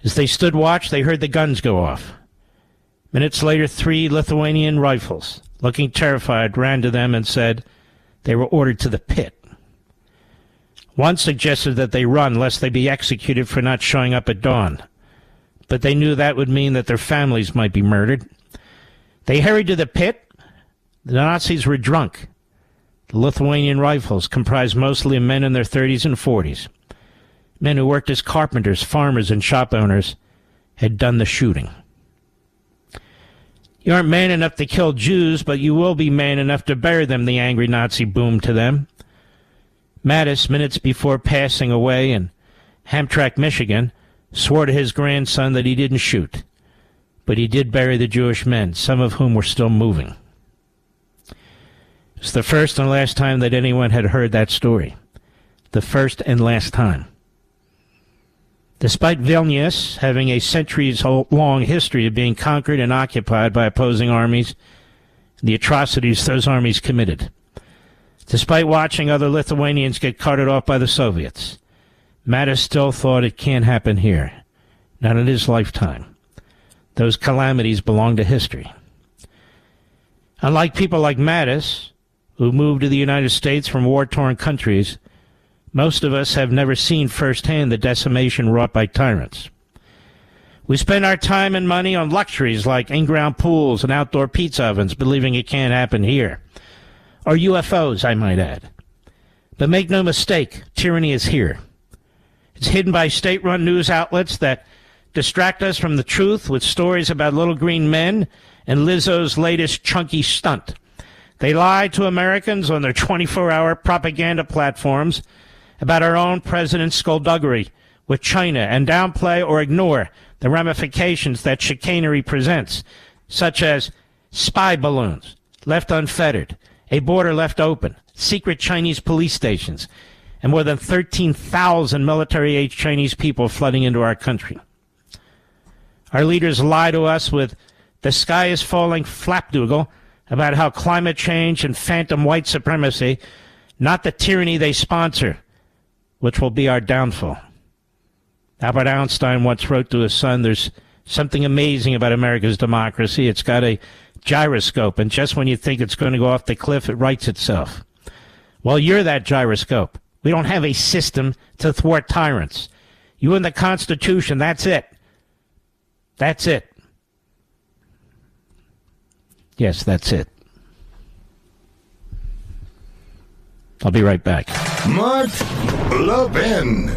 As they stood watch, they heard the guns go off. Minutes later, 3 Lithuanian rifles, looking terrified, ran to them and said they were ordered to the pit. One suggested that they run lest they be executed for not showing up at dawn, but they knew that would mean that their families might be murdered. They hurried to the pit. The Nazis were drunk. The Lithuanian rifles comprised mostly of men in their 30s and 40s. Men who worked as carpenters, farmers, and shop owners had done the shooting. You aren't man enough to kill Jews, but you will be man enough to bury them, the angry Nazi boomed to them. Mattis, minutes before passing away in Hamtramck, Michigan, swore to his grandson that he didn't shoot, but he did bury the Jewish men, some of whom were still moving. It's the first and last time that anyone had heard that story. The first and last time. Despite Vilnius having a centuries-long history of being conquered and occupied by opposing armies, the atrocities those armies committed. Despite watching other Lithuanians get carted off by the Soviets, Mattis still thought it can't happen here, not in his lifetime. Those calamities belong to history. Unlike people like Mattis, who moved to the United States from war-torn countries, most of us have never seen firsthand the decimation wrought by tyrants. We spend our time and money on luxuries like in-ground pools and outdoor pizza ovens, believing it can't happen here. Or UFOs, I might add. But make no mistake, tyranny is here. It's hidden by state-run news outlets that distract us from the truth with stories about little green men and Lizzo's latest chunky stunt. They lie to Americans on their 24-hour propaganda platforms about our own president's skullduggery with China and downplay or ignore the ramifications that chicanery presents, such as spy balloons left unfettered, a border left open, secret Chinese police stations, and more than 13,000 military-age Chinese people flooding into our country. Our leaders lie to us with the sky is falling flapdoodle about how climate change and phantom white supremacy, not the tyranny they sponsor, which will be our downfall. Albert Einstein once wrote to his son, there's something amazing about America's democracy. It's got a gyroscope, and just when you think it's going to go off the cliff, it rights itself. Well, you're that gyroscope. We don't have a system to thwart tyrants. You and the Constitution, that's it. That's it. Yes, that's it. I'll be right back. Mark Levin.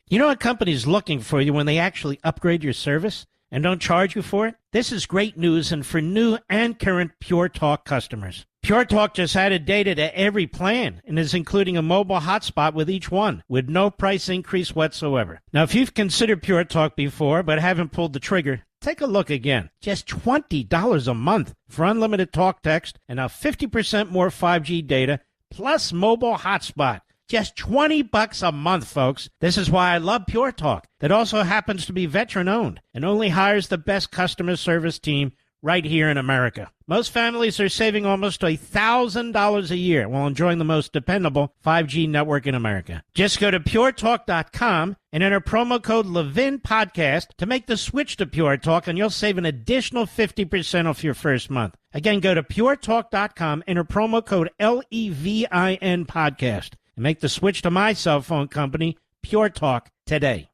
You know what company's looking for you when they actually upgrade your service and don't charge you for it? This is great news, and for new and current Pure Talk customers. Pure Talk just added data to every plan and is including a mobile hotspot with each one, with no price increase whatsoever. Now, if you've considered Pure Talk before but haven't pulled the trigger, take a look again. Just $20 a month for unlimited talk, text, and now 50% more 5G data, plus mobile hotspot. Just $20 a month, folks. This is why I love Pure Talk. That also happens to be veteran-owned and only hires the best customer service team right here in America. Most families are saving almost $1,000 a year while enjoying the most dependable 5G network in America. Just go to puretalk.com and enter promo code Levin Podcast to make the switch to Pure Talk, and you'll save an additional 50% off your first month. Again, go to puretalk.com, enter promo code LEVIN Podcast, and make the switch to my cell phone company, Pure Talk, today.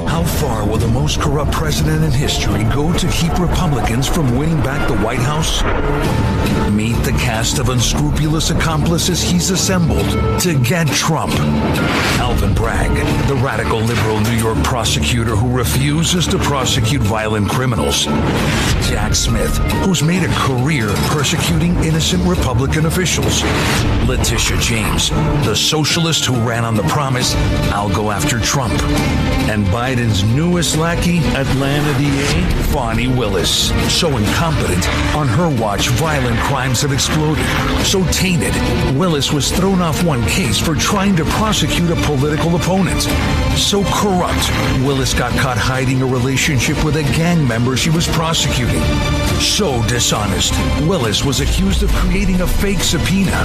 How far will the most corrupt president in history go to keep Republicans from winning back the White House? Meet the cast of unscrupulous accomplices he's assembled to get Trump. Alvin Bragg, the radical liberal New York prosecutor who refuses to prosecute violent criminals. Jack Smith, who's made a career persecuting innocent Republican officials. Letitia James, the socialist who ran on the promise, I'll go after Trump. And Biden's newest lackey, Atlanta DA, Fani Willis. So incompetent, on her watch, violent crimes have exploded. So tainted, Willis was thrown off one case for trying to prosecute a political opponent. So corrupt, Willis got caught hiding a relationship with a gang member she was prosecuting. So dishonest, Willis was accused of creating a fake subpoena.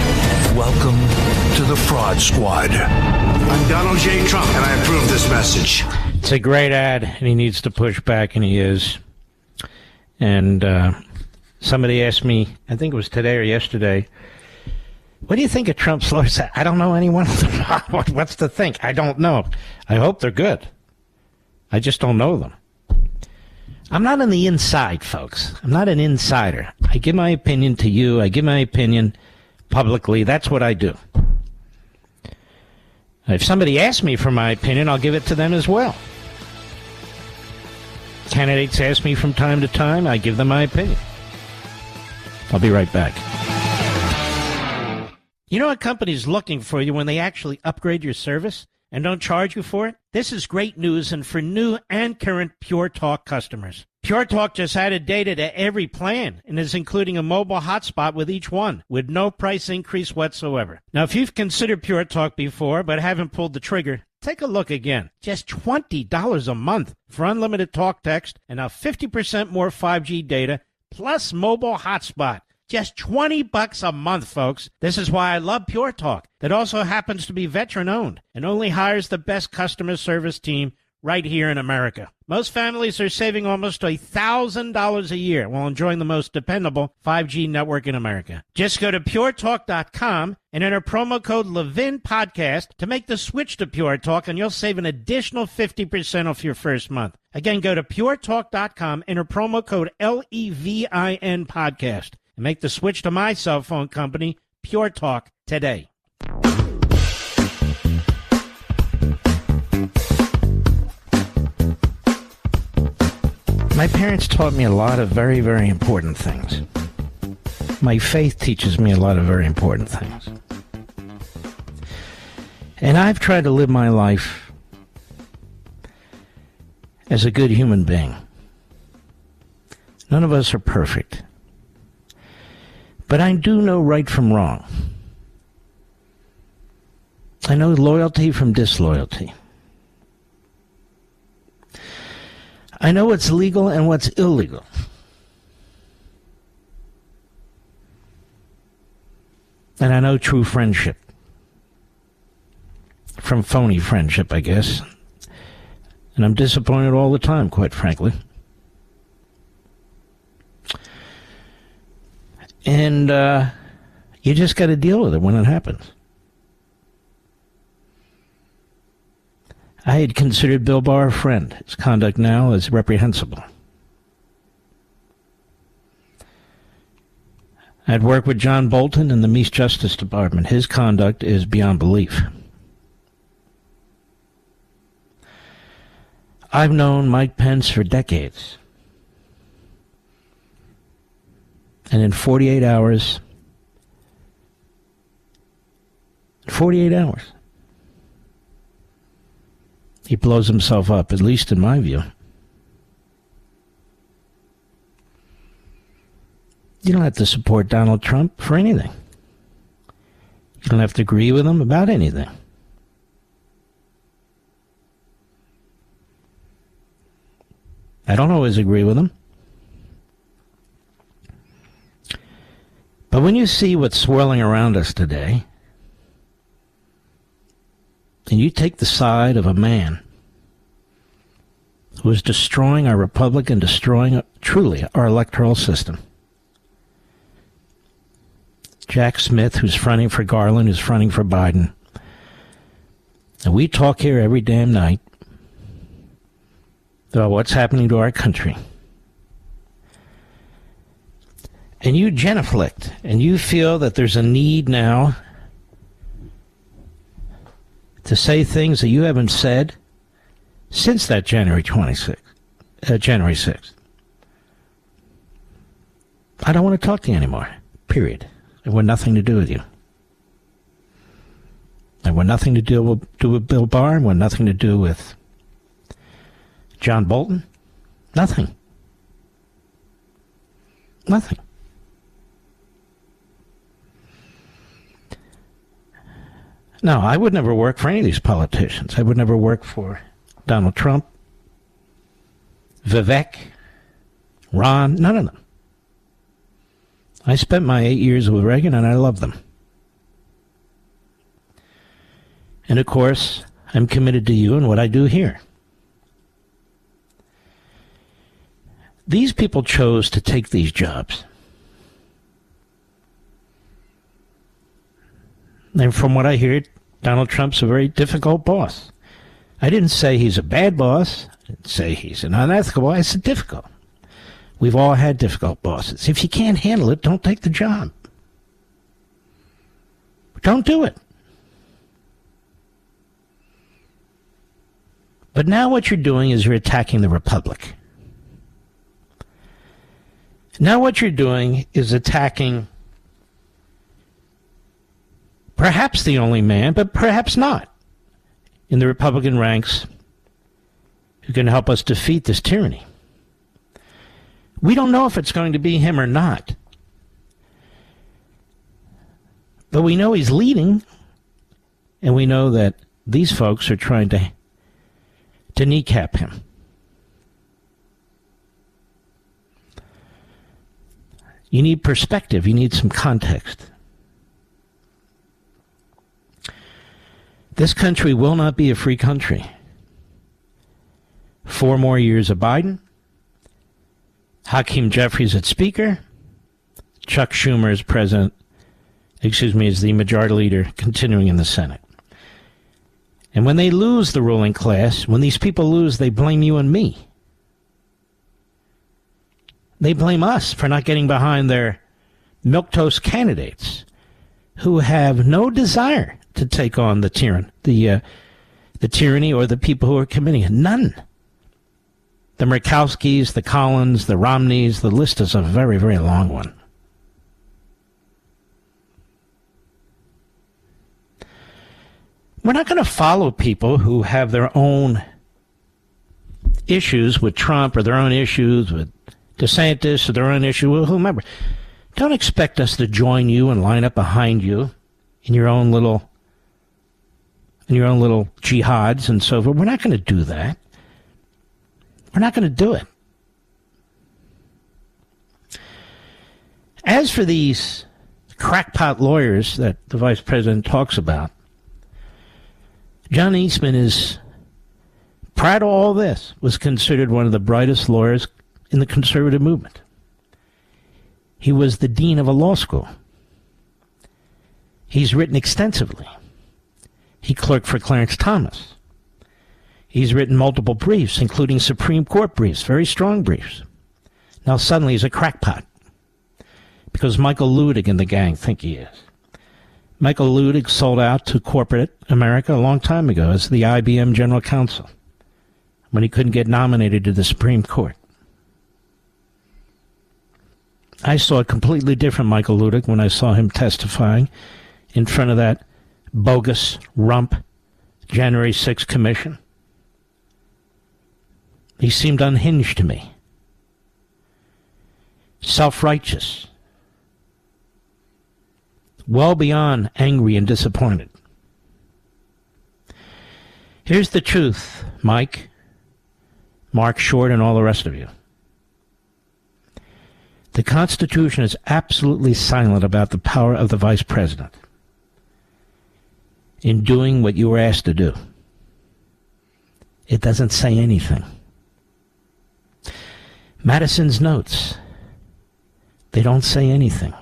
Welcome to the Fraud Squad. I'm Donald J. Trump, and I approve this message. It's a great ad, and he needs to push back, and he is. And somebody asked me, I think it was today or yesterday, what do you think of Trump's lawyers? I don't know anyone. What's to think? I don't know. I hope they're good. I just don't know them. I'm not on the inside, folks. I'm not an insider. I give my opinion to you. I give my opinion publicly. That's what I do. If somebody asks me for my opinion, I'll give it to them as well. Candidates ask me from time to time, I give them my opinion. I'll be right back. You know what company's looking for you when they actually upgrade your service and don't charge you for it? This is great news, and for new and current Pure Talk customers. Pure Talk just added data to every plan and is including a mobile hotspot with each one with no price increase whatsoever. Now, if you've considered Pure Talk before but haven't pulled the trigger, take a look again. Just $20 a month for unlimited talk, text, and now 50% more 5G data plus mobile hotspot. Just $20 a month, folks. This is why I love Pure Talk. That also happens to be veteran-owned and only hires the best customer service team right here in America. Most families are saving almost $1,000 a year while enjoying the most dependable 5G network in America. Just go to puretalk.com and enter promo code Levin Podcast to make the switch to Pure Talk, and you'll save an additional 50% off your first month. Again, go to puretalk.com, enter promo code LEVIN Podcast, and make the switch to my cell phone company, Pure Talk, today. My parents taught me a lot of very, very important things. My faith teaches me a lot of very important things. And I've tried to live my life as a good human being. None of us are perfect. But I do know right from wrong. I know loyalty from disloyalty. I know what's legal and what's illegal. And I know true friendship from phony friendship, I guess. And I'm disappointed all the time, quite frankly. And you just got to deal with it when it happens. I had considered Bill Barr a friend. His conduct now is reprehensible. I'd worked with John Bolton in the Meese Justice Department. His conduct is beyond belief. I've known Mike Pence for decades. And in 48 hours, he blows himself up, at least in my view. You don't have to support Donald Trump for anything. You don't have to agree with him about anything. I don't always agree with them. But when you see what's swirling around us today, and you take the side of a man who is destroying our republic and destroying, truly, our electoral system. Jack Smith, who's fronting for Garland, who's fronting for Biden. And we talk here every damn night about what's happening to our country. And you genuflect, and you feel that there's a need now to say things that you haven't said since that January 6th. I don't want to talk to you anymore, period. I want nothing to do with you. I want nothing to do with Bill Barr. I want nothing to do with John Bolton. Nothing. Nothing. No, I would never work for any of these politicians. I would never work for Donald Trump, Vivek, Ron, none of them. I spent my 8 years with Reagan, and I love them. And, of course, I'm committed to you and what I do here. These people chose to take these jobs. And from what I hear, Donald Trump's a very difficult boss. I didn't say he's a bad boss. I didn't say he's an unethical boss. I said difficult. We've all had difficult bosses. If you can't handle it, don't take the job. Don't do it. But now what you're doing is you're attacking the Republic. Now what you're doing is attacking perhaps the only man, but perhaps not, in the Republican ranks who can help us defeat this tyranny. We don't know if it's going to be him or not. But we know he's leading, and we know that these folks are trying to kneecap him. You need perspective. You need some context. This country will not be a free country. 4 more years of Biden, Hakeem Jeffries as Speaker, Chuck Schumer as President, as the Majority Leader, continuing in the Senate. And when they lose the ruling class, when these people lose, they blame you and me. They blame us for not getting behind their milquetoast candidates who have no desire to take on the tyranny or the people who are committing it. None. The Murkowskis, the Collins, the Romneys, the list is a very, very long one. We're not going to follow people who have their own issues with Trump or their own issues with DeSantis or their own issue with whomever. Don't expect us to join you and line up behind you in your own little jihads and so forth. We're not going to do that. We're not going to do it. As for these crackpot lawyers that the vice president talks about, John Eastman is, prior to all this, was considered one of the brightest lawyers in the conservative movement. He was the dean of a law school. He's written extensively. He clerked for Clarence Thomas. He's written multiple briefs, including Supreme Court briefs, very strong briefs. Now suddenly he's a crackpot because Michael Ludig and the gang think he is. Michael Ludig sold out to corporate America a long time ago as the IBM general counsel when he couldn't get nominated to the Supreme Court. I saw a completely different Michael Ludig when I saw him testifying in front of that bogus rump January 6th commission. He seemed unhinged to me. Self-righteous. Well beyond angry and disappointed. Here's the truth, Mike. Mark Short, and all the rest of you. The Constitution is absolutely silent about the power of the vice president in doing what you were asked to do. It doesn't say anything. Madison's notes, they don't say anything.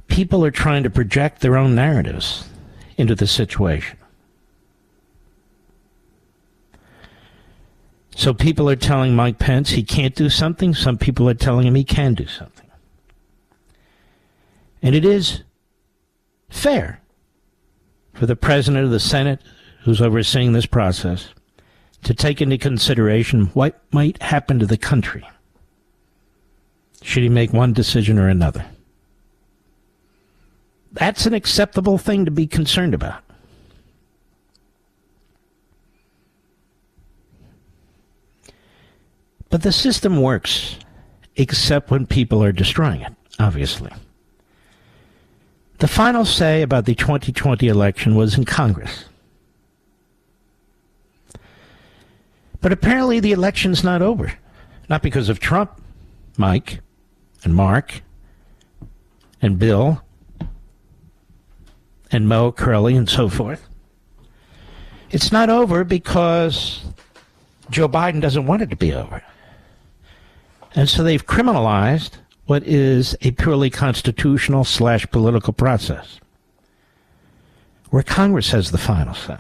People are trying to project their own narratives into the situation. So people are telling Mike Pence he can't do something. Some people are telling him he can do something. And it is fair for the President of the Senate, who's overseeing this process, to take into consideration what might happen to the country should he make one decision or another. That's an acceptable thing to be concerned about. But the system works, except when people are destroying it, obviously. The final say about the 2020 election was in Congress. But apparently the election's not over. Not because of Trump, Mike, and Mark, and Bill, and Mo, Curley, and so forth. It's not over because Joe Biden doesn't want it to be over. And so they've criminalized what is a purely constitutional / political process, where Congress has the final say,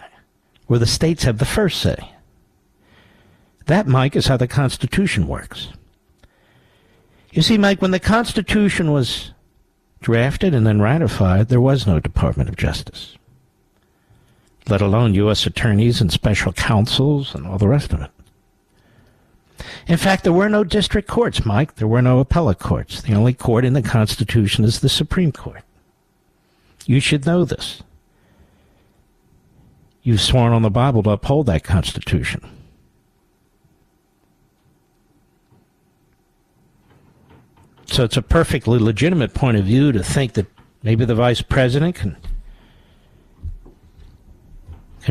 where the states have the first say. That, Mike, is how the Constitution works. You see, Mike, when the Constitution was drafted and then ratified, there was no Department of Justice, let alone U.S. attorneys and special counsels and all the rest of it. In fact, there were no district courts, Mike. There were no appellate courts. The only court in the Constitution is the Supreme Court. You should know this. You've sworn on the Bible to uphold that Constitution. So it's a perfectly legitimate point of view to think that maybe the vice president can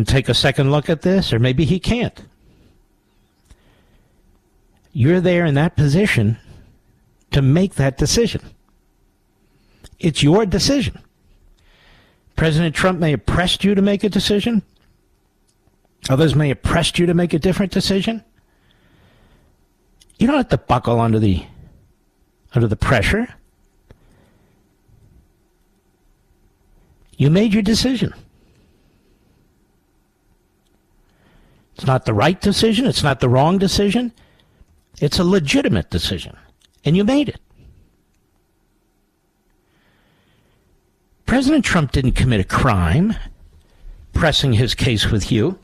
take a second look at this, or maybe he can't. You're there in that position to make that decision. It's your decision. President Trump may have pressed you to make a decision. Others may have pressed you to make a different decision. You don't have to buckle under the pressure. You made your decision. It's not the right decision. It's not the wrong decision. It's a legitimate decision, and you made it. President Trump didn't commit a crime pressing his case with you.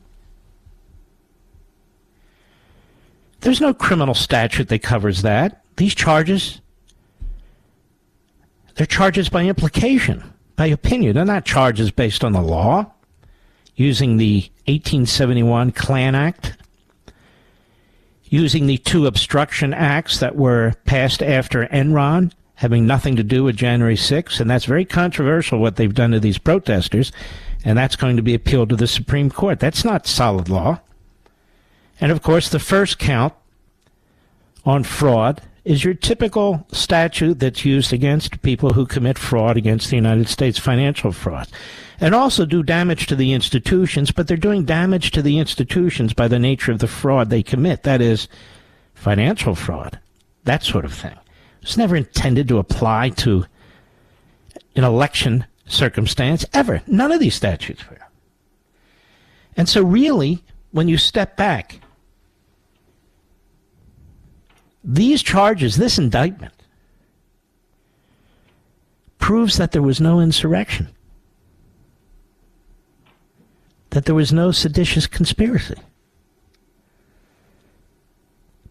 There's no criminal statute that covers that. These charges, they're charges by implication, by opinion. They're not charges based on the law, using the 1871 Klan Act, using the 2 obstruction acts that were passed after Enron, having nothing to do with January 6th, and that's very controversial what they've done to these protesters, and that's going to be appealed to the Supreme Court. That's not solid law. And, of course, the first count on fraud is your typical statute that's used against people who commit fraud against the United States, financial fraud, and also do damage to the institutions, but they're doing damage to the institutions by the nature of the fraud they commit. That is, financial fraud, that sort of thing. It's never intended to apply to an election circumstance, ever. None of these statutes were. And so really, when you step back, these charges, this indictment, proves that there was no insurrection, that there was no seditious conspiracy.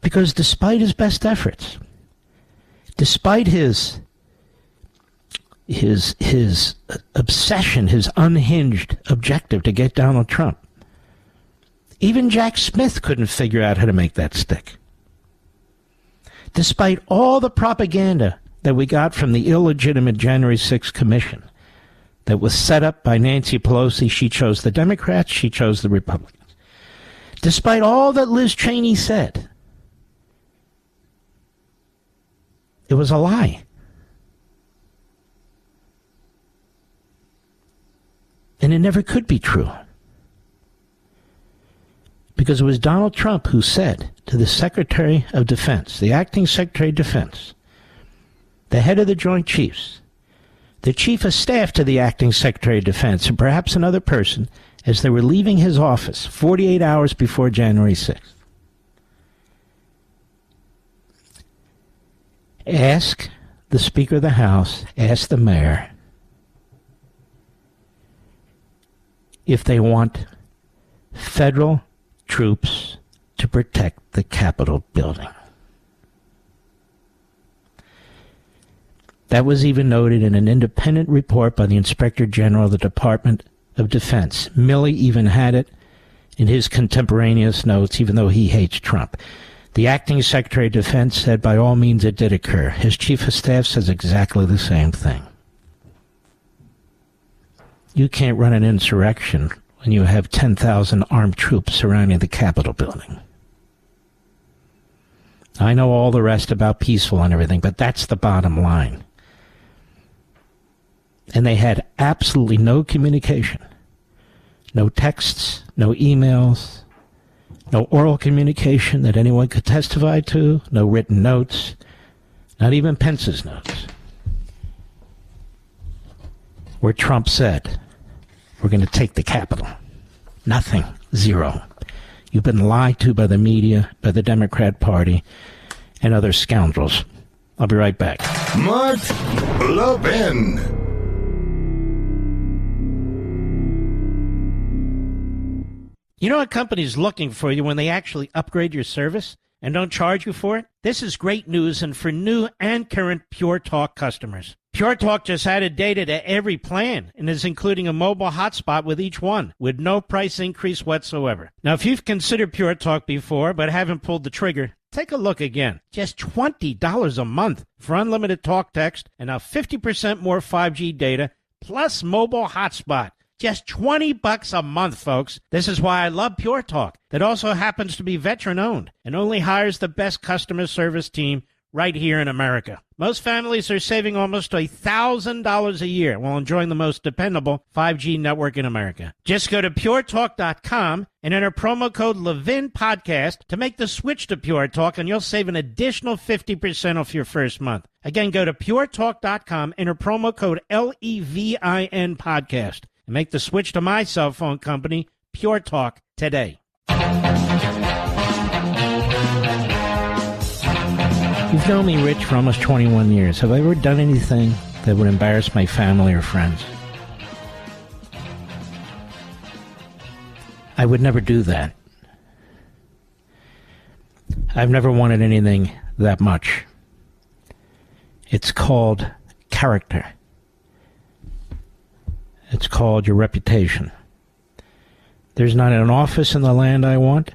Because despite his best efforts, despite his obsession, his unhinged objective to get Donald Trump, even Jack Smith couldn't figure out how to make that stick. Despite all the propaganda that we got from the illegitimate January 6th commission that was set up by Nancy Pelosi, she chose the Democrats, she chose the Republicans. Despite all that Liz Cheney said, it was a lie. And it never could be true. Because it was Donald Trump who said to the Secretary of Defense, the acting Secretary of Defense, the head of the Joint Chiefs, the Chief of Staff to the acting Secretary of Defense, and perhaps another person, as they were leaving his office 48 hours before January 6th. Ask the Speaker of the House, ask the mayor, if they want federal troops to protect the Capitol building. That was even noted in an independent report by the Inspector General of the Department of Defense. Milley even had it in his contemporaneous notes, even though he hates Trump. The acting Secretary of Defense said by all means it did occur. His Chief of Staff says exactly the same thing. You can't run an insurrection when you have 10,000 armed troops surrounding the Capitol building. I know all the rest about peaceful and everything, but that's the bottom line. And they had absolutely no communication. No texts, no emails, no oral communication that anyone could testify to, no written notes, not even Pence's notes, where Trump said, we're going to take the Capitol. Nothing. Zero. You've been lied to by the media, by the Democrat Party, and other scoundrels. I'll be right back. Mark Levin. You know what company's looking for you when they actually upgrade your service and don't charge you for it? This is great news, and for new and current Pure Talk customers. Pure Talk just added data to every plan and is including a mobile hotspot with each one, with no price increase whatsoever. Now, if you've considered Pure Talk before but haven't pulled the trigger, take a look again. Just $20 a month for unlimited talk, text, and now 50% more 5G data, plus mobile hotspot. Just $20 a month, folks. This is why I love Pure Talk. That also happens to be veteran-owned and only hires the best customer service team right here in America. Most families are saving almost $1,000 a year while enjoying the most dependable 5G network in America. Just go to puretalk.com and enter promo code Levin Podcast to make the switch to Pure Talk, and you'll save an additional 50% off your first month. Again, go to puretalk.com, enter promo code LEVIN Podcast, and make the switch to my cell phone company, Pure Talk, today. You've known me, Rich, for almost 21 years. Have I ever done anything that would embarrass my family or friends? I would never do that. I've never wanted anything that much. It's called character. It's called your reputation. There's not an office in the land I want,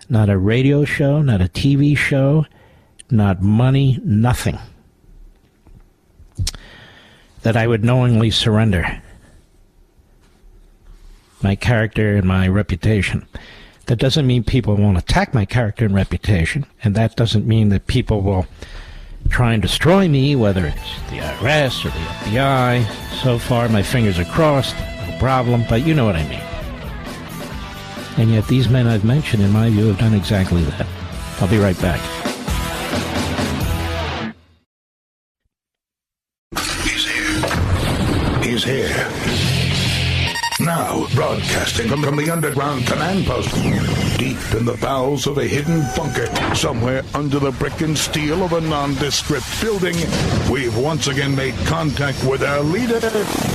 not a radio show, not a TV show, not money, nothing that I would knowingly surrender. My character and my reputation. That doesn't mean people won't attack my character and reputation, and that doesn't mean that people will try and destroy me, whether it's the IRS or the FBI. So far, my fingers are crossed, no problem, but you know what I mean. And yet these men I've mentioned, in my view, have done exactly that. I'll be right back. He's here. Now, broadcasting from the underground command post, deep in the bowels of a hidden bunker, somewhere under the brick and steel of a nondescript building, we've once again made contact with our leader,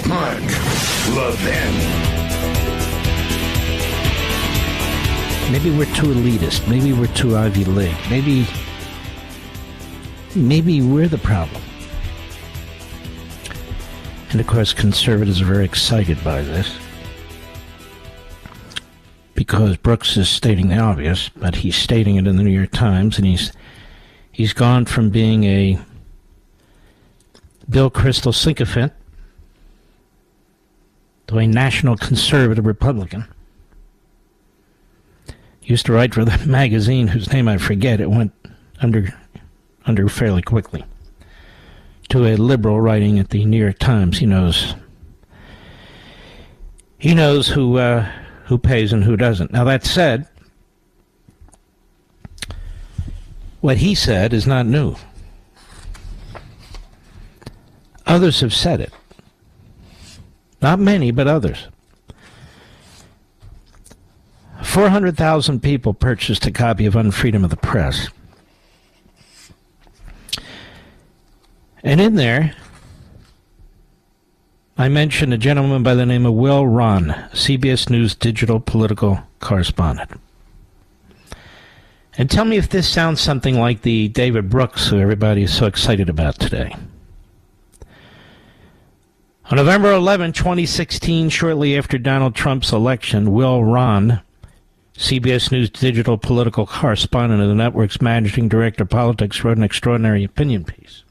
Mark Levin. Maybe we're too elitist. Maybe we're too Ivy League. Maybe we're the problem. And of course, conservatives are very excited by this, because Brooks is stating the obvious, but he's stating it in the New York Times, and he's gone from being a Bill Kristol sycophant to a national conservative Republican. used to write for the magazine whose name I forget. It went under fairly quickly to a liberal writing at the New York Times. He knows who pays and who doesn't. Now, that said, what he said is not new. Others have said it. Not many, but others. 400,000 people purchased a copy of Unfreedom of the Press. And in there, I mentioned a gentleman by the name of Will Ron, CBS News digital political correspondent. And tell me if this sounds something like the David Brooks who everybody is so excited about today. On November 11, 2016, shortly after Donald Trump's election, Will Ron, CBS News digital political correspondent and the network's managing director of politics, wrote an extraordinary opinion piece.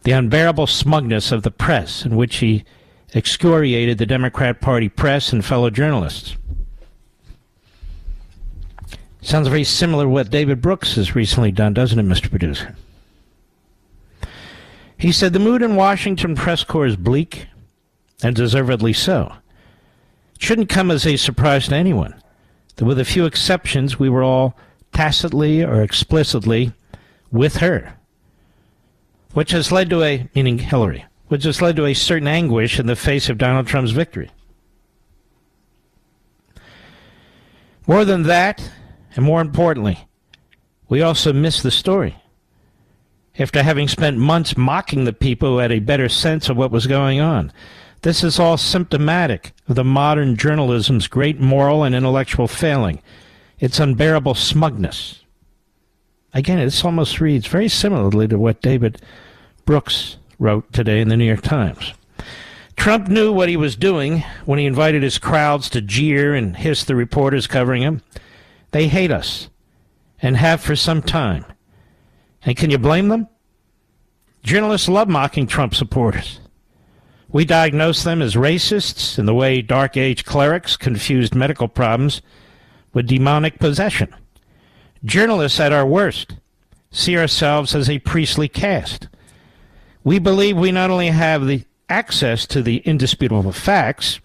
The unbearable smugness of the press, in which he excoriated the Democrat Party press and fellow journalists. Sounds very similar to what David Brooks has recently done, doesn't it, Mr. Producer? He said the mood in Washington press corps is bleak, and deservedly so. It shouldn't come as a surprise to anyone that with a few exceptions, we were all tacitly or explicitly with her. Which has led to meaning Hillary, which has led to a certain anguish in the face of Donald Trump's victory. More than that, and more importantly, we also miss the story. After having spent months mocking the people who had a better sense of what was going on, this is all symptomatic of the modern journalism's great moral and intellectual failing, its unbearable smugness. Again, this almost reads very similarly to what David Brooks wrote today in the New York Times. Trump knew what he was doing when he invited his crowds to jeer and hiss the reporters covering him. They hate us, and have for some time. And can you blame them? Journalists love mocking Trump supporters. We diagnose them as racists in the way Dark Age clerics confused medical problems with demonic possession. Journalists at our worst see ourselves as a priestly caste. We believe we not only have the access to the indisputable facts,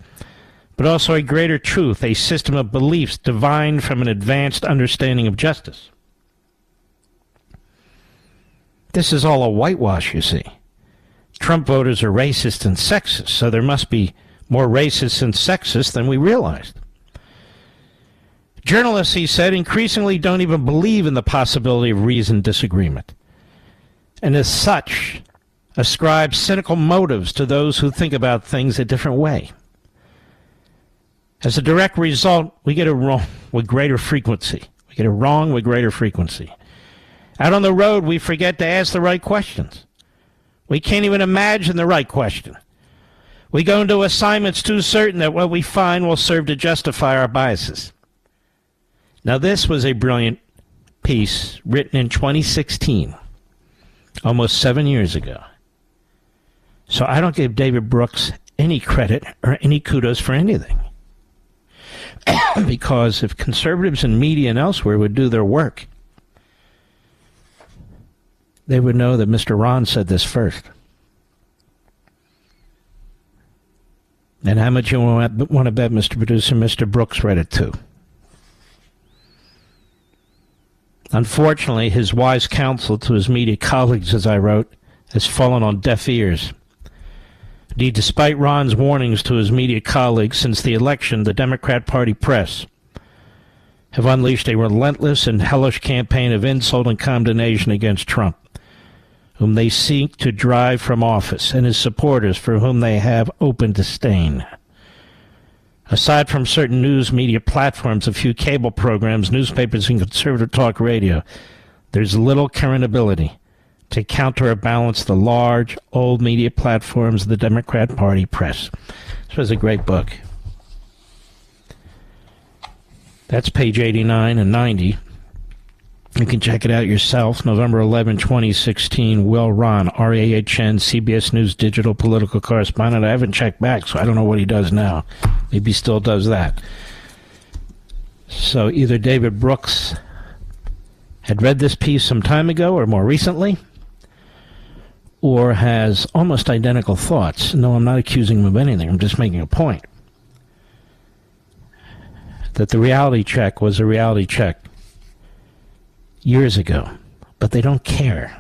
but also a greater truth, a system of beliefs divined from an advanced understanding of justice. This is all a whitewash, you see. Trump voters are racist and sexist, so there must be more racists and sexists than we realized. Journalists, he said, increasingly don't even believe in the possibility of reasoned disagreement, and as such, ascribe cynical motives to those who think about things a different way. As a direct result, we get it wrong with greater frequency. Out on the road, we forget to ask the right questions. We can't even imagine the right question. We go into assignments too certain that what we find will serve to justify our biases. Now, this was a brilliant piece written in 2016, almost 7 years ago. So I don't give David Brooks any credit or any kudos for anything. Because if conservatives in media and elsewhere would do their work, they would know that Mr. Ron said this first. And how much you want to bet, Mr. Producer, Mr. Brooks read it too. Unfortunately, his wise counsel to his media colleagues, as I wrote, has fallen on deaf ears. Indeed, despite Ron's warnings to his media colleagues since the election, the Democrat Party press have unleashed a relentless and hellish campaign of insult and condemnation against Trump, whom they seek to drive from office, and his supporters, for whom they have open disdain. Aside from certain news media platforms, a few cable programs, newspapers, and conservative talk radio, there's little current ability to counterbalance the large, old media platforms of the Democrat Party press. This was a great book. That's page 89 and 90. You can check it out yourself. November 11, 2016, Will Ron, R-A-H-N, CBS News digital political correspondent. I haven't checked back, so I don't know what he does now. Maybe he still does that. So either David Brooks had read this piece some time ago or more recently, or has almost identical thoughts. No, I'm not accusing him of anything. I'm just making a point. That the reality check was a reality check years ago. But they don't care.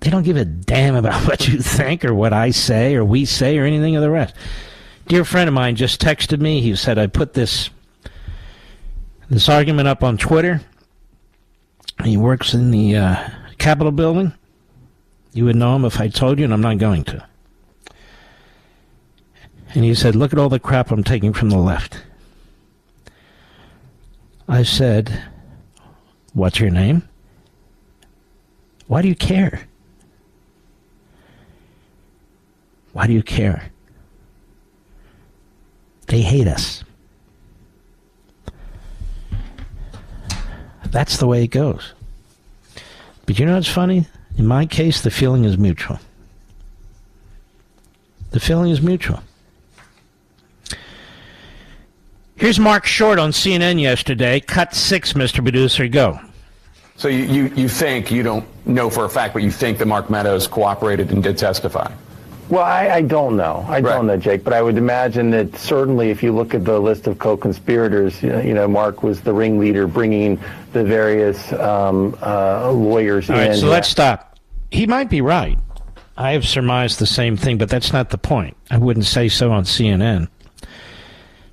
They don't give a damn about what you think or what I say or we say or anything of the rest. Dear friend of mine just texted me. He said, I put this argument up on Twitter. He works in the Capitol building. You would know him if I told you, and I'm not going to. And he said, look at all the crap I'm taking from the left. I said, what's your name? Why do you care? Why do you care? They hate us. That's the way it goes. But you know what's funny? In my case, the feeling is mutual. The feeling is mutual. Here's Mark Short on CNN yesterday. Cut 6, Mr. Producer, go. So you think, you don't know for a fact, but you think that Mark Meadows cooperated and did testify? Well, I don't know. I don't know, Jake, but I would imagine that certainly if you look at the list of co-conspirators, you know, Mark was the ringleader bringing the various lawyers in. All right, so let's stop. He might be right. I have surmised the same thing, but that's not the point. I wouldn't say so on CNN.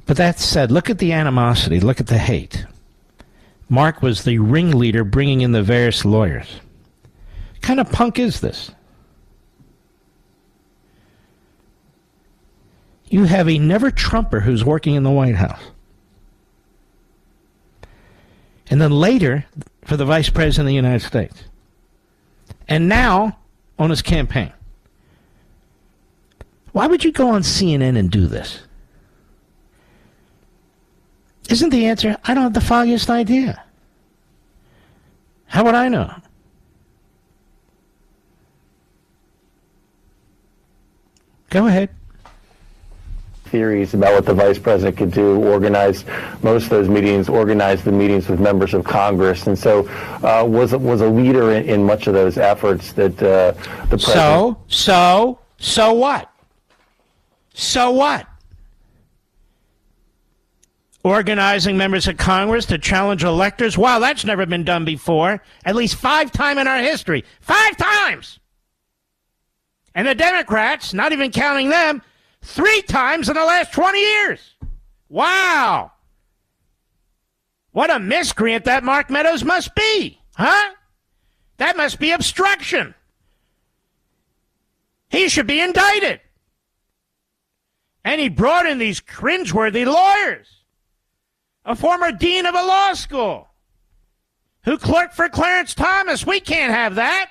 But that said, look at the animosity. Look at the hate. Mark was the ringleader bringing in the various lawyers. What kind of punk is this? You have a never-Trumper who's working in the White House. And then later, for the Vice President of the United States. And now, on his campaign. Why would you go on CNN and do this? Isn't the answer, I don't have the foggiest idea. How would I know? Go ahead. Theories about what the vice president could do, organize most of those meetings, organize the meetings with members of Congress, and so was a leader in much of those efforts that the president... So what? So what? Organizing members of Congress to challenge electors? Wow, that's never been done before. At least 5 times in our history. 5 times! And the Democrats, not even counting them, 3 times in the last 20 years. Wow. What a miscreant that Mark Meadows must be, huh? That must be obstruction. He should be indicted. And he brought in these cringeworthy lawyers. A former dean of a law school who clerked for Clarence Thomas. We can't have that.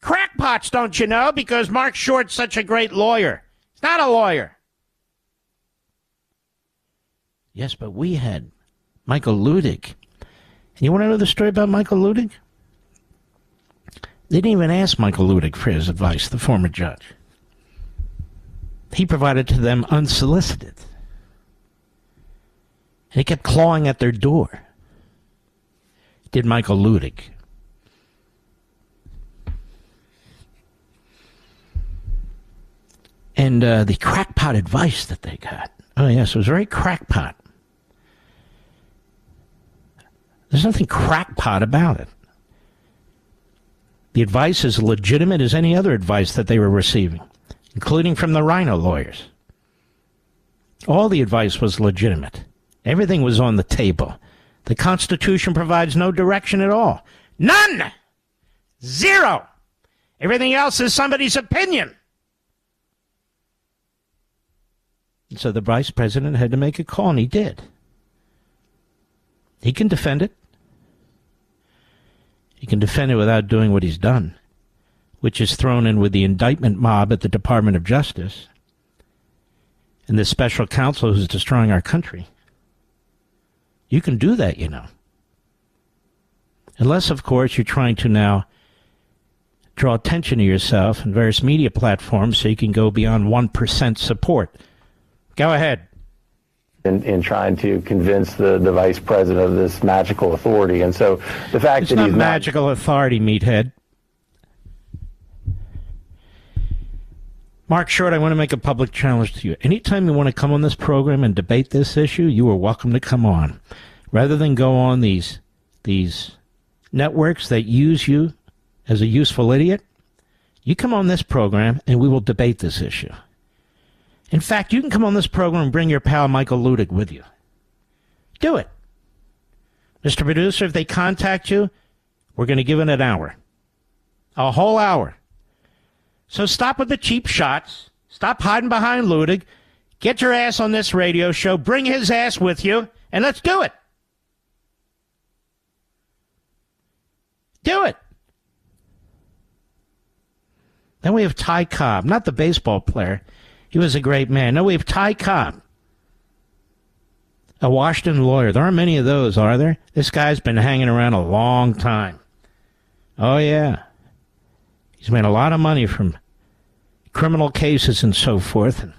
Crackpots, don't you know, because Mark Short's such a great lawyer. He's not a lawyer. Yes, but we had Michael Ludig. And you want to know the story about Michael Ludig? They didn't even ask Michael Ludig for his advice, the former judge. He provided to them unsolicited. And he kept clawing at their door. Did Michael Ludig. And the crackpot advice that they got. Oh, yes, it was very crackpot. There's nothing crackpot about it. The advice is legitimate as any other advice that they were receiving, including from the Rhino lawyers. All the advice was legitimate. Everything was on the table. The Constitution provides no direction at all. None! 0! Everything else is somebody's opinion. And so the vice president had to make a call, and he did. He can defend it. He can defend it without doing what he's done, which is thrown in with the indictment mob at the Department of Justice and the special counsel who's destroying our country. You can do that, you know. Unless, of course, you're trying to now draw attention to yourself in various media platforms so you can go beyond 1% support Go ahead. In trying to convince the vice president of this magical authority. And so the fact that not he's magical authority, meathead. Mark Short, I want to make a public challenge to you. Anytime you want to come on this program and debate this issue, you are welcome to come on. Rather than go on these networks that use you as a useful idiot, you come on this program and we will debate this issue. In fact, you can come on this program and bring your pal Michael Ludig with you. Do it. Mr. Producer, if they contact you, we're going to give it an hour. A whole hour. So stop with the cheap shots. Stop hiding behind Ludig. Get your ass on this radio show. Bring his ass with you, and let's do it. Do it. Then we have Ty Cobb, not the baseball player. He was a great man. No, we have Ty Cobb, a Washington lawyer. There aren't many of those, are there? This guy's been hanging around a long time. Oh, yeah. He's made a lot of money from criminal cases and so forth. And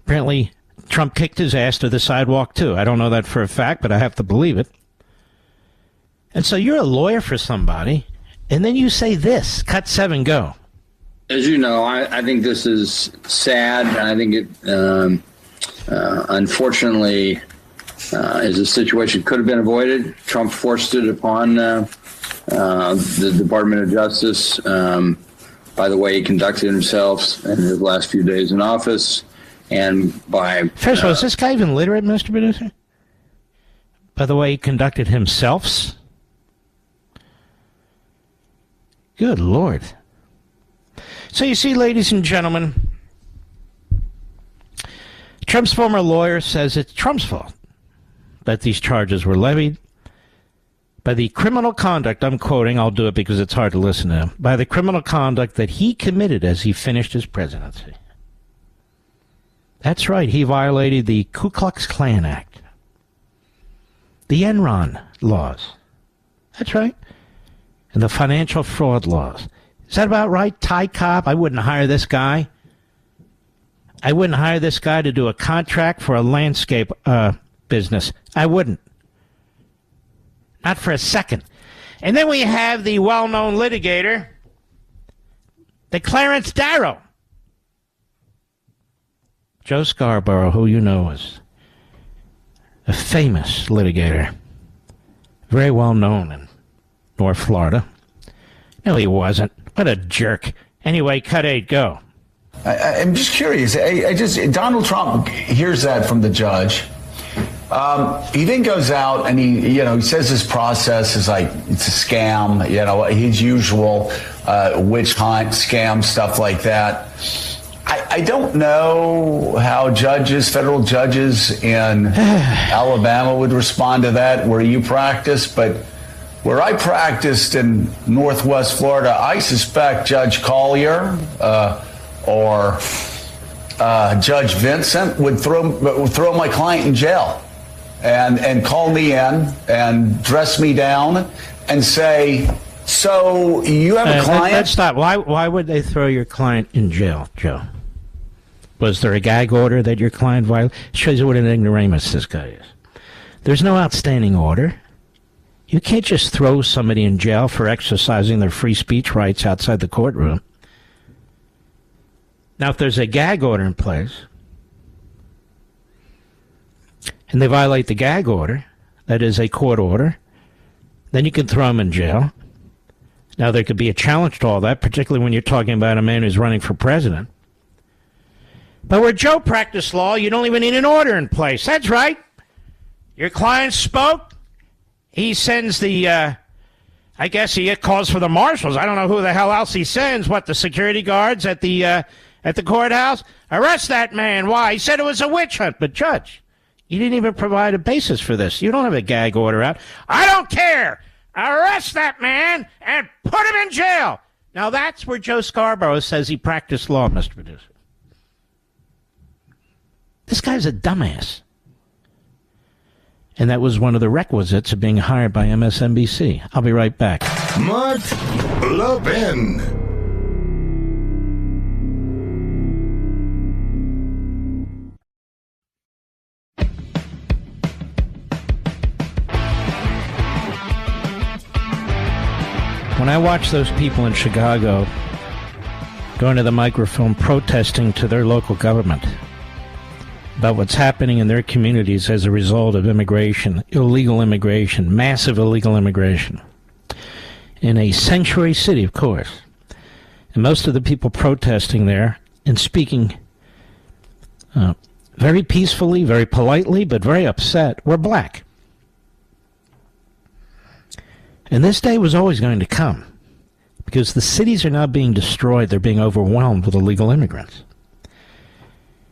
apparently, Trump kicked his ass to the sidewalk, too. I don't know that for a fact, but I have to believe it. And so you're a lawyer for somebody, and then you say this. Cut 7, go. As you know, I think this is sad. I think it, unfortunately, is a situation could have been avoided. Trump forced it upon the Department of Justice by the way he conducted himself in his last few days in office, and by... First of all, is this guy even literate, Mr. Producer? By the way he conducted himself? Good Lord. So you see, ladies and gentlemen, Trump's former lawyer says it's Trump's fault that these charges were levied by the criminal conduct, I'm quoting, I'll do it because it's hard to listen to, by the criminal conduct that he committed as he finished his presidency. That's right, he violated the Ku Klux Klan Act, the Enron laws. That's right, and the financial fraud laws. Is that about right, Ty Cobb? I wouldn't hire this guy. I wouldn't hire this guy to do a contract for a landscape business. I wouldn't. Not for a second. And then we have the well-known litigator, the Clarence Darrow. Joe Scarborough, who you know is a famous litigator, very well known in North Florida. No, he wasn't. What a jerk. Anyway, cut 8, go. I'm just curious. Donald Trump hears that from the judge. He then goes out and he says his process is like it's a scam. His usual witch hunt, scam, stuff like that. I don't know how federal judges in Alabama would respond to that where you practice, but where I practiced in Northwest Florida, I suspect Judge Collier or Judge Vincent would throw my client in jail and call me in and dress me down and say, so you have a client? Let's stop. Why would they throw your client in jail, Joe? Was there a gag order that your client violated? Shows you what an ignoramus this guy is. There's no outstanding order. You can't just throw somebody in jail for exercising their free speech rights outside the courtroom. Now, if there's a gag order in place, and they violate the gag order, that is a court order, then you can throw them in jail. Now, there could be a challenge to all that, particularly when you're talking about a man who's running for president. But where Joe practiced law, you don't even need an order in place. That's right. Your client spoke. He sends I guess he calls for the marshals. I don't know who the hell else he sends. What, the security guards at the courthouse? Arrest that man. Why? He said it was a witch hunt. But, Judge, you didn't even provide a basis for this. You don't have a gag order out. I don't care. Arrest that man and put him in jail. Now, that's where Joe Scarborough says he practiced law, Mr. Producer. This guy's a dumbass. And that was one of the requisites of being hired by MSNBC. I'll be right back. Mark Levin. When I watch those people in Chicago going to the microphone protesting to their local government about what's happening in their communities as a result of immigration, illegal immigration, massive illegal immigration, in a sanctuary city, of course. And most of the people protesting there and speaking very peacefully, very politely, but very upset, were black. And this day was always going to come, because the cities are not being destroyed, they're being overwhelmed with illegal immigrants.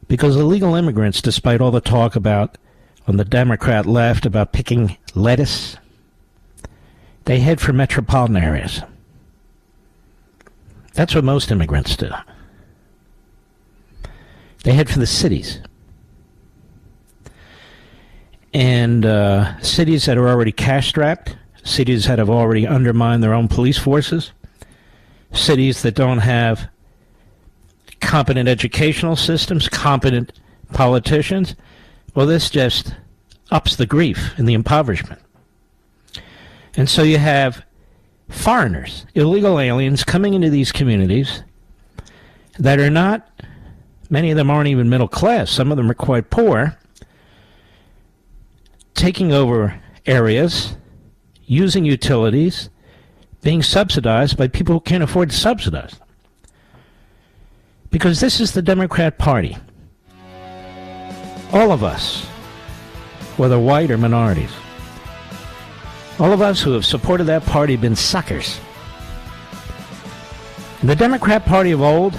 Because illegal immigrants, despite all the talk about on the Democrat left about picking lettuce, they head for metropolitan areas. That's what most immigrants do. They head for the cities. And cities that are already cash-strapped, cities that have already undermined their own police forces, cities that don't have competent educational systems, competent politicians, well, this just ups the grief and the impoverishment. And so you have foreigners, illegal aliens, coming into these communities that are not, many of them aren't even middle class, some of them are quite poor, taking over areas, using utilities, being subsidized by people who can't afford to subsidize them. Because this is the Democrat Party. All of us, whether white or minorities, all of us who have supported that party have been suckers. And the Democrat Party of old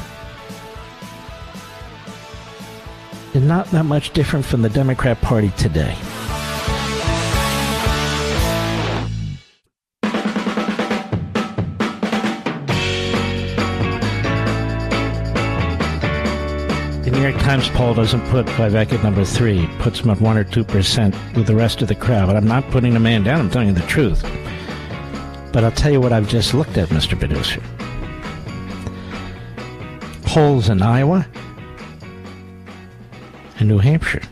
is not that much different from the Democrat Party today. The New York Times poll doesn't put Vivek at number 3. It puts him at 1 or 2% with the rest of the crowd. But I'm not putting the man down. I'm telling you the truth. But I'll tell you what I've just looked at, Mr. Producer. Polls in Iowa and New Hampshire.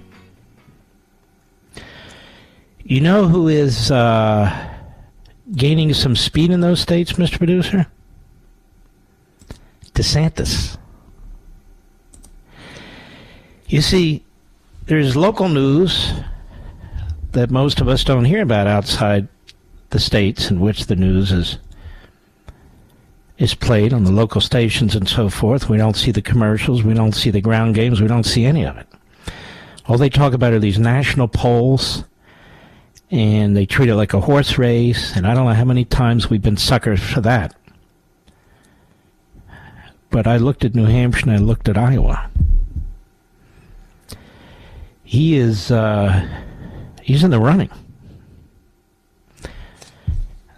You know who is gaining some speed in those states, Mr. Producer? DeSantis. You see, there's local news that most of us don't hear about outside the states in which the news is played on the local stations and so forth. We don't see the commercials. We don't see the ground games. We don't see any of it. All they talk about are these national polls, and they treat it like a horse race, and I don't know how many times we've been suckers for that. But I looked at New Hampshire and I looked at Iowa. He is, he's in the running.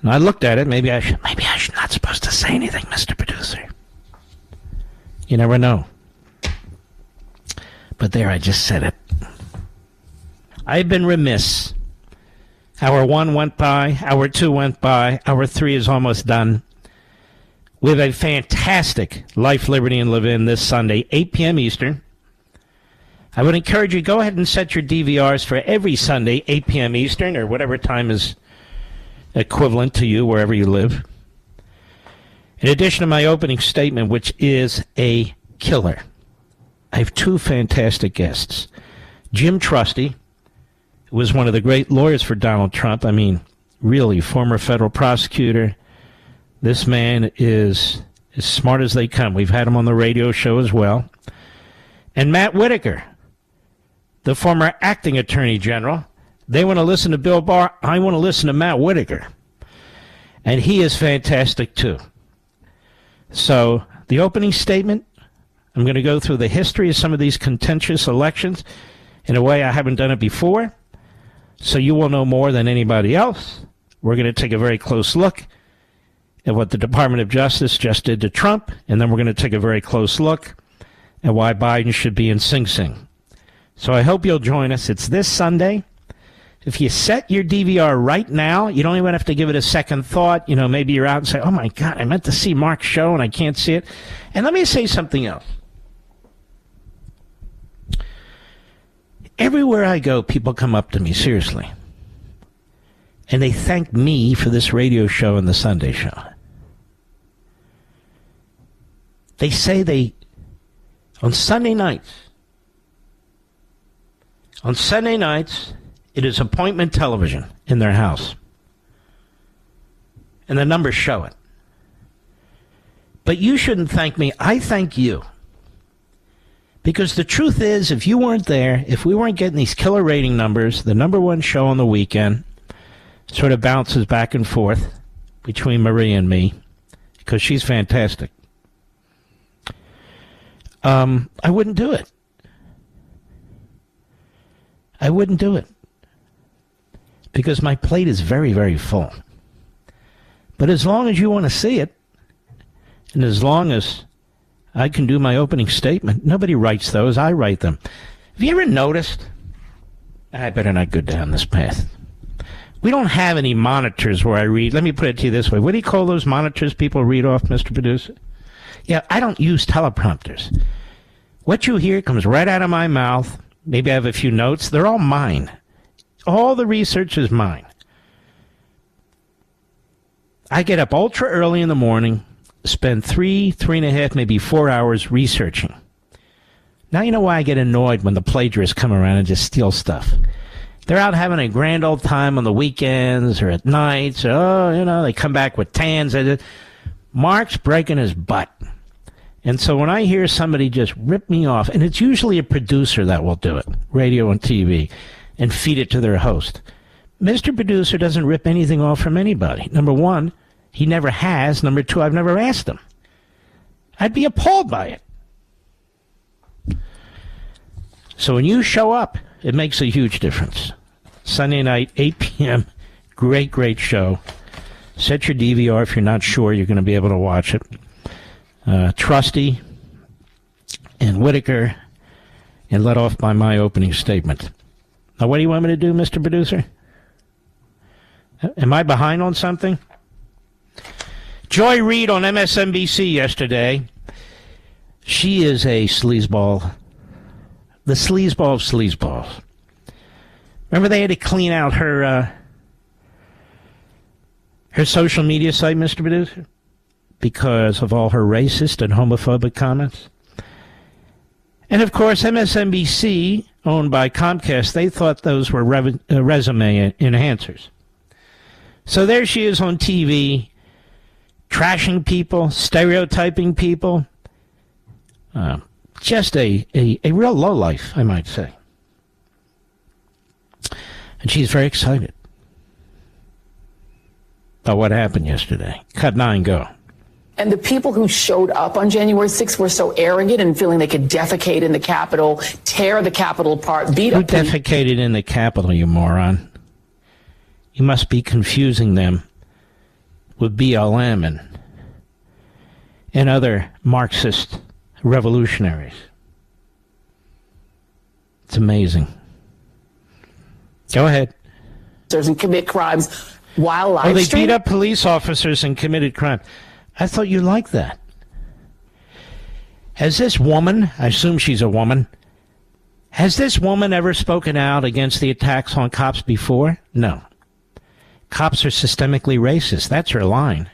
And I looked at it, maybe I should not supposed to say anything, Mr. Producer. You never know. But there, I just said it. I've been remiss. Hour 1 went by, hour 2 went by, hour 3 is almost done. We have a fantastic Life, Liberty, and Levin this Sunday, 8 p.m. Eastern. I would encourage you, go ahead and set your DVRs for every Sunday, 8 p.m. Eastern, or whatever time is equivalent to you, wherever you live. In addition to my opening statement, which is a killer, I have 2 fantastic guests. Jim Trusty, who was one of the great lawyers for Donald Trump. I mean, really, former federal prosecutor. This man is as smart as they come. We've had him on the radio show as well. And Matt Whitaker, the former acting attorney general. They want to listen to Bill Barr. I want to listen to Matt Whitaker. And he is fantastic, too. So, the opening statement, I'm going to go through the history of some of these contentious elections in a way I haven't done it before, so you will know more than anybody else. We're going to take a very close look at what the Department of Justice just did to Trump, and then we're going to take a very close look at why Biden should be in Sing Sing. So I hope you'll join us. It's this Sunday. If you set your DVR right now, you don't even have to give it a second thought. You know, maybe you're out and say, oh, my God, I meant to see Mark's show and I can't see it. And let me say something else. Everywhere I go, people come up to me, seriously. And they thank me for this radio show and the Sunday show. They say on Sunday nights, it is appointment television in their house. And the numbers show it. But you shouldn't thank me. I thank you. Because the truth is, if you weren't there, if we weren't getting these killer rating numbers, the number one show on the weekend sort of bounces back and forth between Marie and me, because she's fantastic. I wouldn't do it. I wouldn't do it. Because my plate is very, very full. But as long as you want to see it, and as long as I can do my opening statement, nobody writes those, I write them. Have you ever noticed? I better not go down this path. We don't have any monitors where I read. Let me put it to you this way. What do you call those monitors people read off, Mr. Producer? Yeah, I don't use teleprompters. What you hear comes right out of my mouth. Maybe I have a few notes. They're all mine. All the research is mine. I get up ultra early in the morning, spend 3.5, maybe 4 hours researching. Now you know why I get annoyed when the plagiarists come around and just steal stuff. They're out having a grand old time on the weekends or at nights. They come back with tans. Mark's breaking his butt. And so when I hear somebody just rip me off, and it's usually a producer that will do it, radio and TV, and feed it to their host. Mr. Producer doesn't rip anything off from anybody. Number one, he never has. Number two, I've never asked him. I'd be appalled by it. So when you show up, it makes a huge difference. Sunday night, 8 p.m., great, great show. Set your DVR if you're not sure you're going to be able to watch it. Trusty and Whitaker, and let off by my opening statement. Now, what do you want me to do, Mr. Producer? Am I behind on something? Joy Reid on MSNBC yesterday. She is a sleazeball. The sleazeball of sleazeballs. Remember they had to clean out her social media site, Mr. Producer? Because of all her racist and homophobic comments. And, of course, MSNBC, owned by Comcast, they thought those were resume enhancers. So there she is on TV, trashing people, stereotyping people. Just a real lowlife, I might say. And she's very excited about what happened yesterday. Cut 9, go. And the people who showed up on January 6th were so arrogant and feeling they could defecate in the Capitol, tear the Capitol apart, beat up... Who defecated in the Capitol, you moron? You must be confusing them with BLM and other Marxist revolutionaries. It's amazing. Go ahead. ...and commit crimes while live they streaming. beat up police officers and committed crime. I thought you liked that. Has this woman, I assume she's a woman, has this woman ever spoken out against the attacks on cops before? No. Cops are systemically racist. That's her line.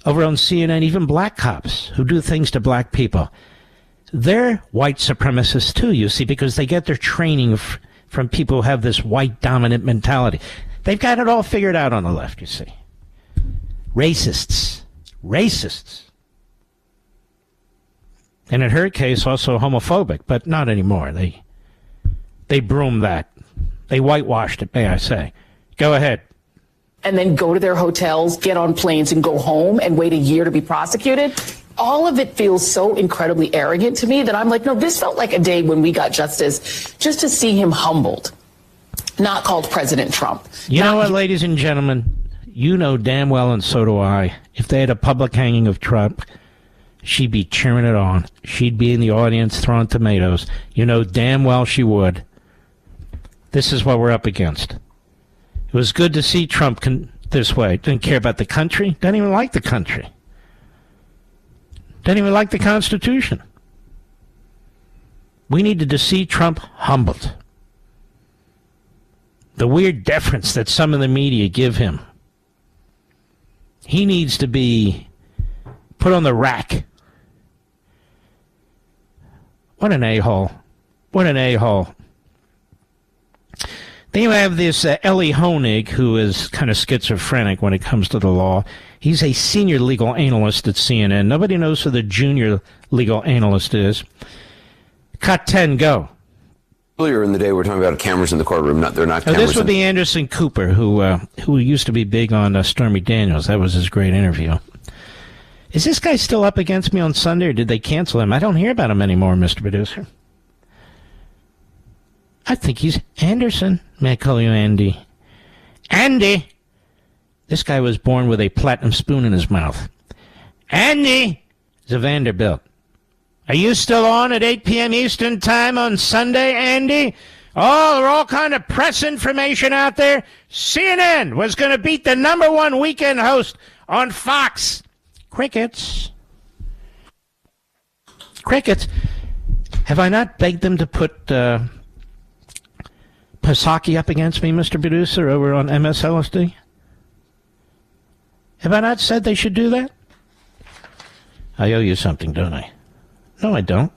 Over on CNN, even black cops who do things to black people, they're white supremacists too, you see, because they get their training from people who have this white dominant mentality. They've got it all figured out on the left, you see. Racists. And in her case, also homophobic, but not anymore. They broomed that. They whitewashed it, may I say. Go ahead. And then go to their hotels, get on planes, and go home and wait a year to be prosecuted. All of it feels so incredibly arrogant to me that I'm like, no, this felt like a day when we got justice just to see him humbled, not called President Trump. You know what, ladies and gentlemen? You know damn well, and so do I, if they had a public hanging of Trump, she'd be cheering it on. She'd be in the audience throwing tomatoes. You know damn well she would. This is what we're up against. It was good to see Trump this way. Didn't care about the country. Doesn't even like the country. Doesn't even like the Constitution. We needed to see Trump humbled. The weird deference that some of the media give him. He needs to be put on the rack What an a-hole. What an a-hole. Then you have this Ellie Honig, who is kind of schizophrenic when it comes to the law. He's a senior legal analyst at CNN. Nobody knows who the junior legal analyst is. Cut 10, go. Earlier in the day, we were talking about cameras in the courtroom. They're not cameras. This would be Anderson Cooper, who used to be big on Stormy Daniels. That was his great interview. Is this guy still up against me on Sunday, or did they cancel him? I don't hear about him anymore, Mr. Producer. I think he's Anderson. May I call you Andy? Andy! This guy was born with a platinum spoon in his mouth. Andy! He's a Vanderbilt. Are you still on at 8 p.m. Eastern Time on Sunday, Andy? Oh, there are all kind of press information out there. CNN was going to beat the #1 weekend host on Fox. Crickets. Crickets. Have I not begged them to put Psaki up against me, Mr. Producer, over on MSLSD? Have I not said they should do that? I owe you something, don't I? No, I don't.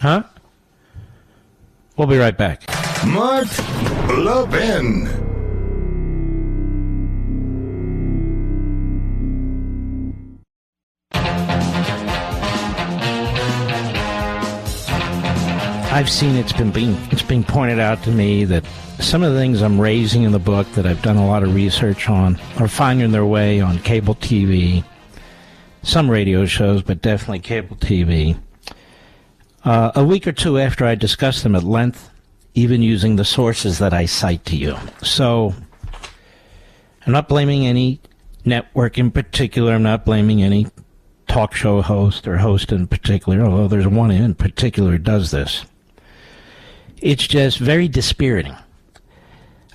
Huh? We'll be right back. Mark Levin. I've seen it's been pointed out to me that some of the things I'm raising in the book that I've done a lot of research on are finding their way on cable TV, some radio shows, but definitely cable TV. A week or two after I discussed them at length, even using the sources that I cite to you. So I'm not blaming any network in particular. I'm not blaming any talk show host or host in particular, although there's one in particular who does this. It's just very dispiriting.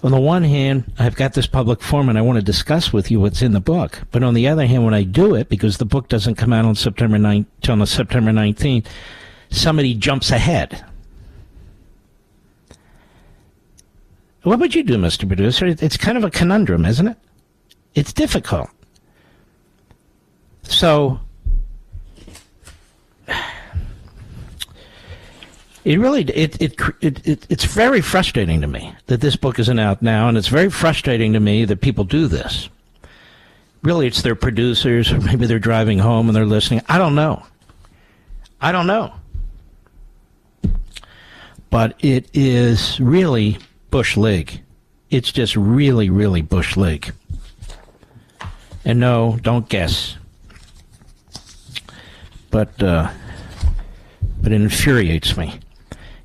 On the one hand, I've got this public forum and I want to discuss with you what's in the book. But on the other hand, when I do it, because the book doesn't come out on September 19th, somebody jumps ahead. What would you do, Mr. Producer? It's kind of a conundrum, isn't it? It's difficult. So it's very frustrating to me that this book isn't out now, and it's very frustrating to me that people do this. Really, it's their producers, or maybe they're driving home and they're listening. I don't know. But it is really Bush League. It's just really, really Bush League. And no, don't guess. But it infuriates me.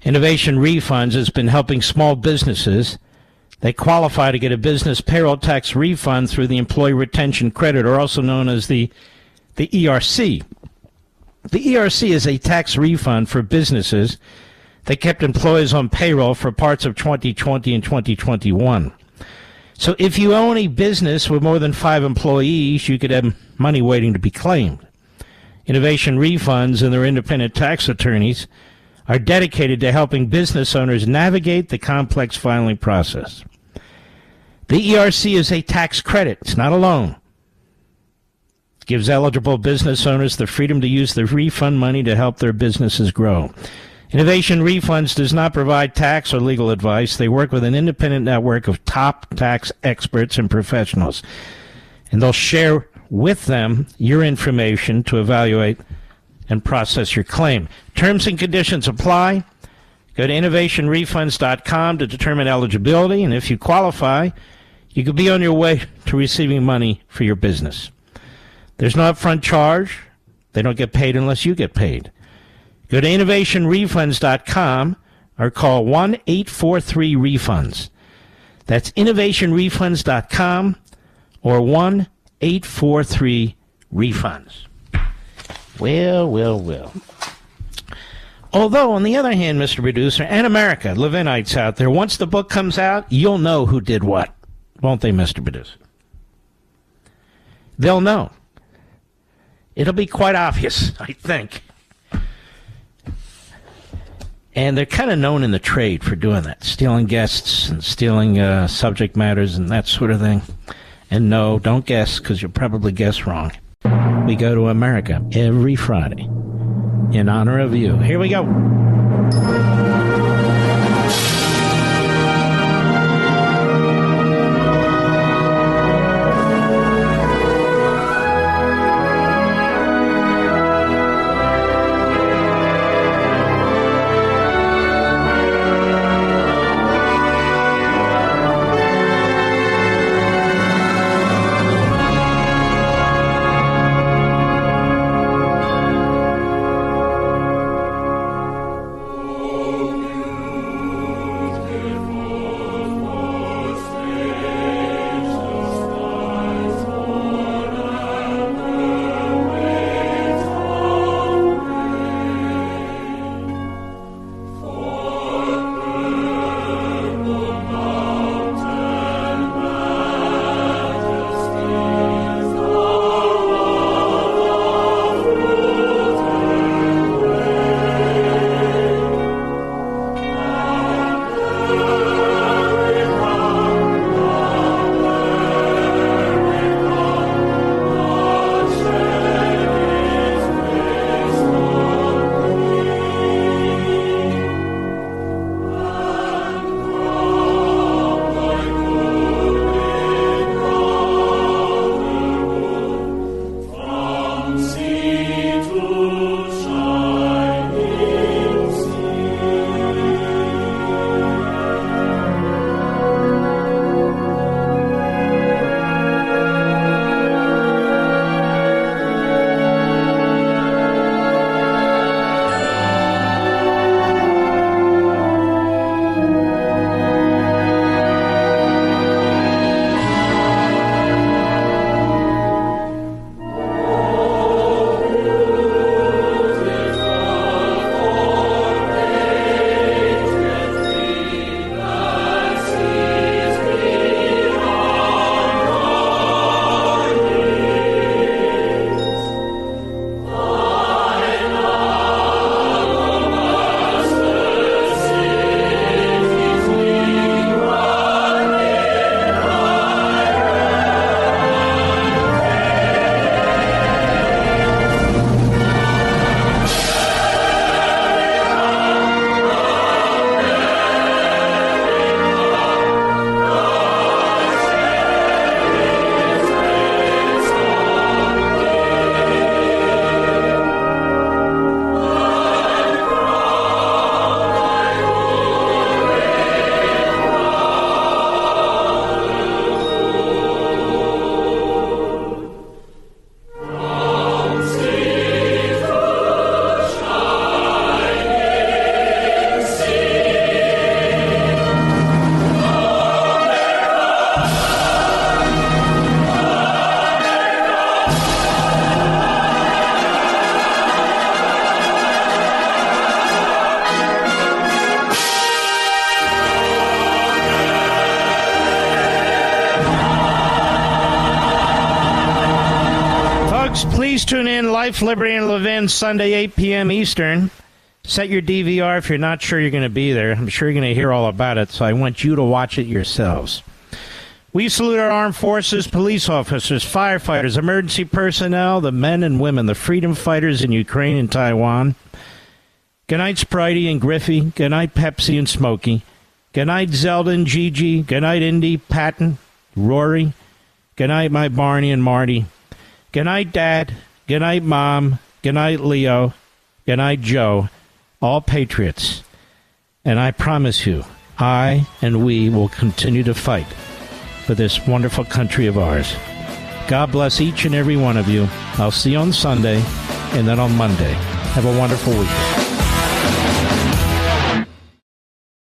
Innovation Refunds has been helping small businesses. They qualify to get a business payroll tax refund through the Employee Retention Credit, or also known as the ERC. The ERC is a tax refund for businesses that kept employees on payroll for parts of 2020 and 2021. So if you own a business with more than 5 employees, you could have money waiting to be claimed. Innovation Refunds and their independent tax attorneys are dedicated to helping business owners navigate the complex filing process. The ERC is a tax credit. It's not a loan. It gives eligible business owners the freedom to use the refund money to help their businesses grow. Innovation Refunds does not provide tax or legal advice. They work with an independent network of top tax experts and professionals, and they'll share with them your information to evaluate and process your claim. Terms and conditions apply. Go to innovationrefunds.com to determine eligibility, and if you qualify, you could be on your way to receiving money for your business. There's no upfront charge. They don't get paid unless you get paid. Go to innovationrefunds.com or call 1-843-REFUNDS. That's innovationrefunds.com or 1-843-REFUNDS. Well. Although, on the other hand, Mr. Producer, and America, Levinites out there, once the book comes out, you'll know who did what. Won't they, Mr. Producer? They'll know. It'll be quite obvious, I think. And they're kind of known in the trade for doing that, stealing guests and stealing subject matters and that sort of thing. And no, don't guess, because you'll probably guess wrong. We go to America every Friday in honor of you. Here we go. Please tune in, Life, Liberty, and Levin, Sunday, 8 p.m. Eastern. Set your DVR if you're not sure you're going to be there. I'm sure you're going to hear all about it, so I want you to watch it yourselves. We salute our armed forces, police officers, firefighters, emergency personnel, the men and women, the freedom fighters in Ukraine and Taiwan. Good night, Spritey and Griffey. Good night, Pepsi and Smokey. Good night, Zelda and Gigi. Good night, Indy, Patton, Rory. Good night, my Barney and Marty. Good night, Dad. Good night, Mom. Good night, Leo. Good night, Joe. All patriots. And I promise you, I and we will continue to fight for this wonderful country of ours. God bless each and every one of you. I'll see you on Sunday and then on Monday. Have a wonderful weekend.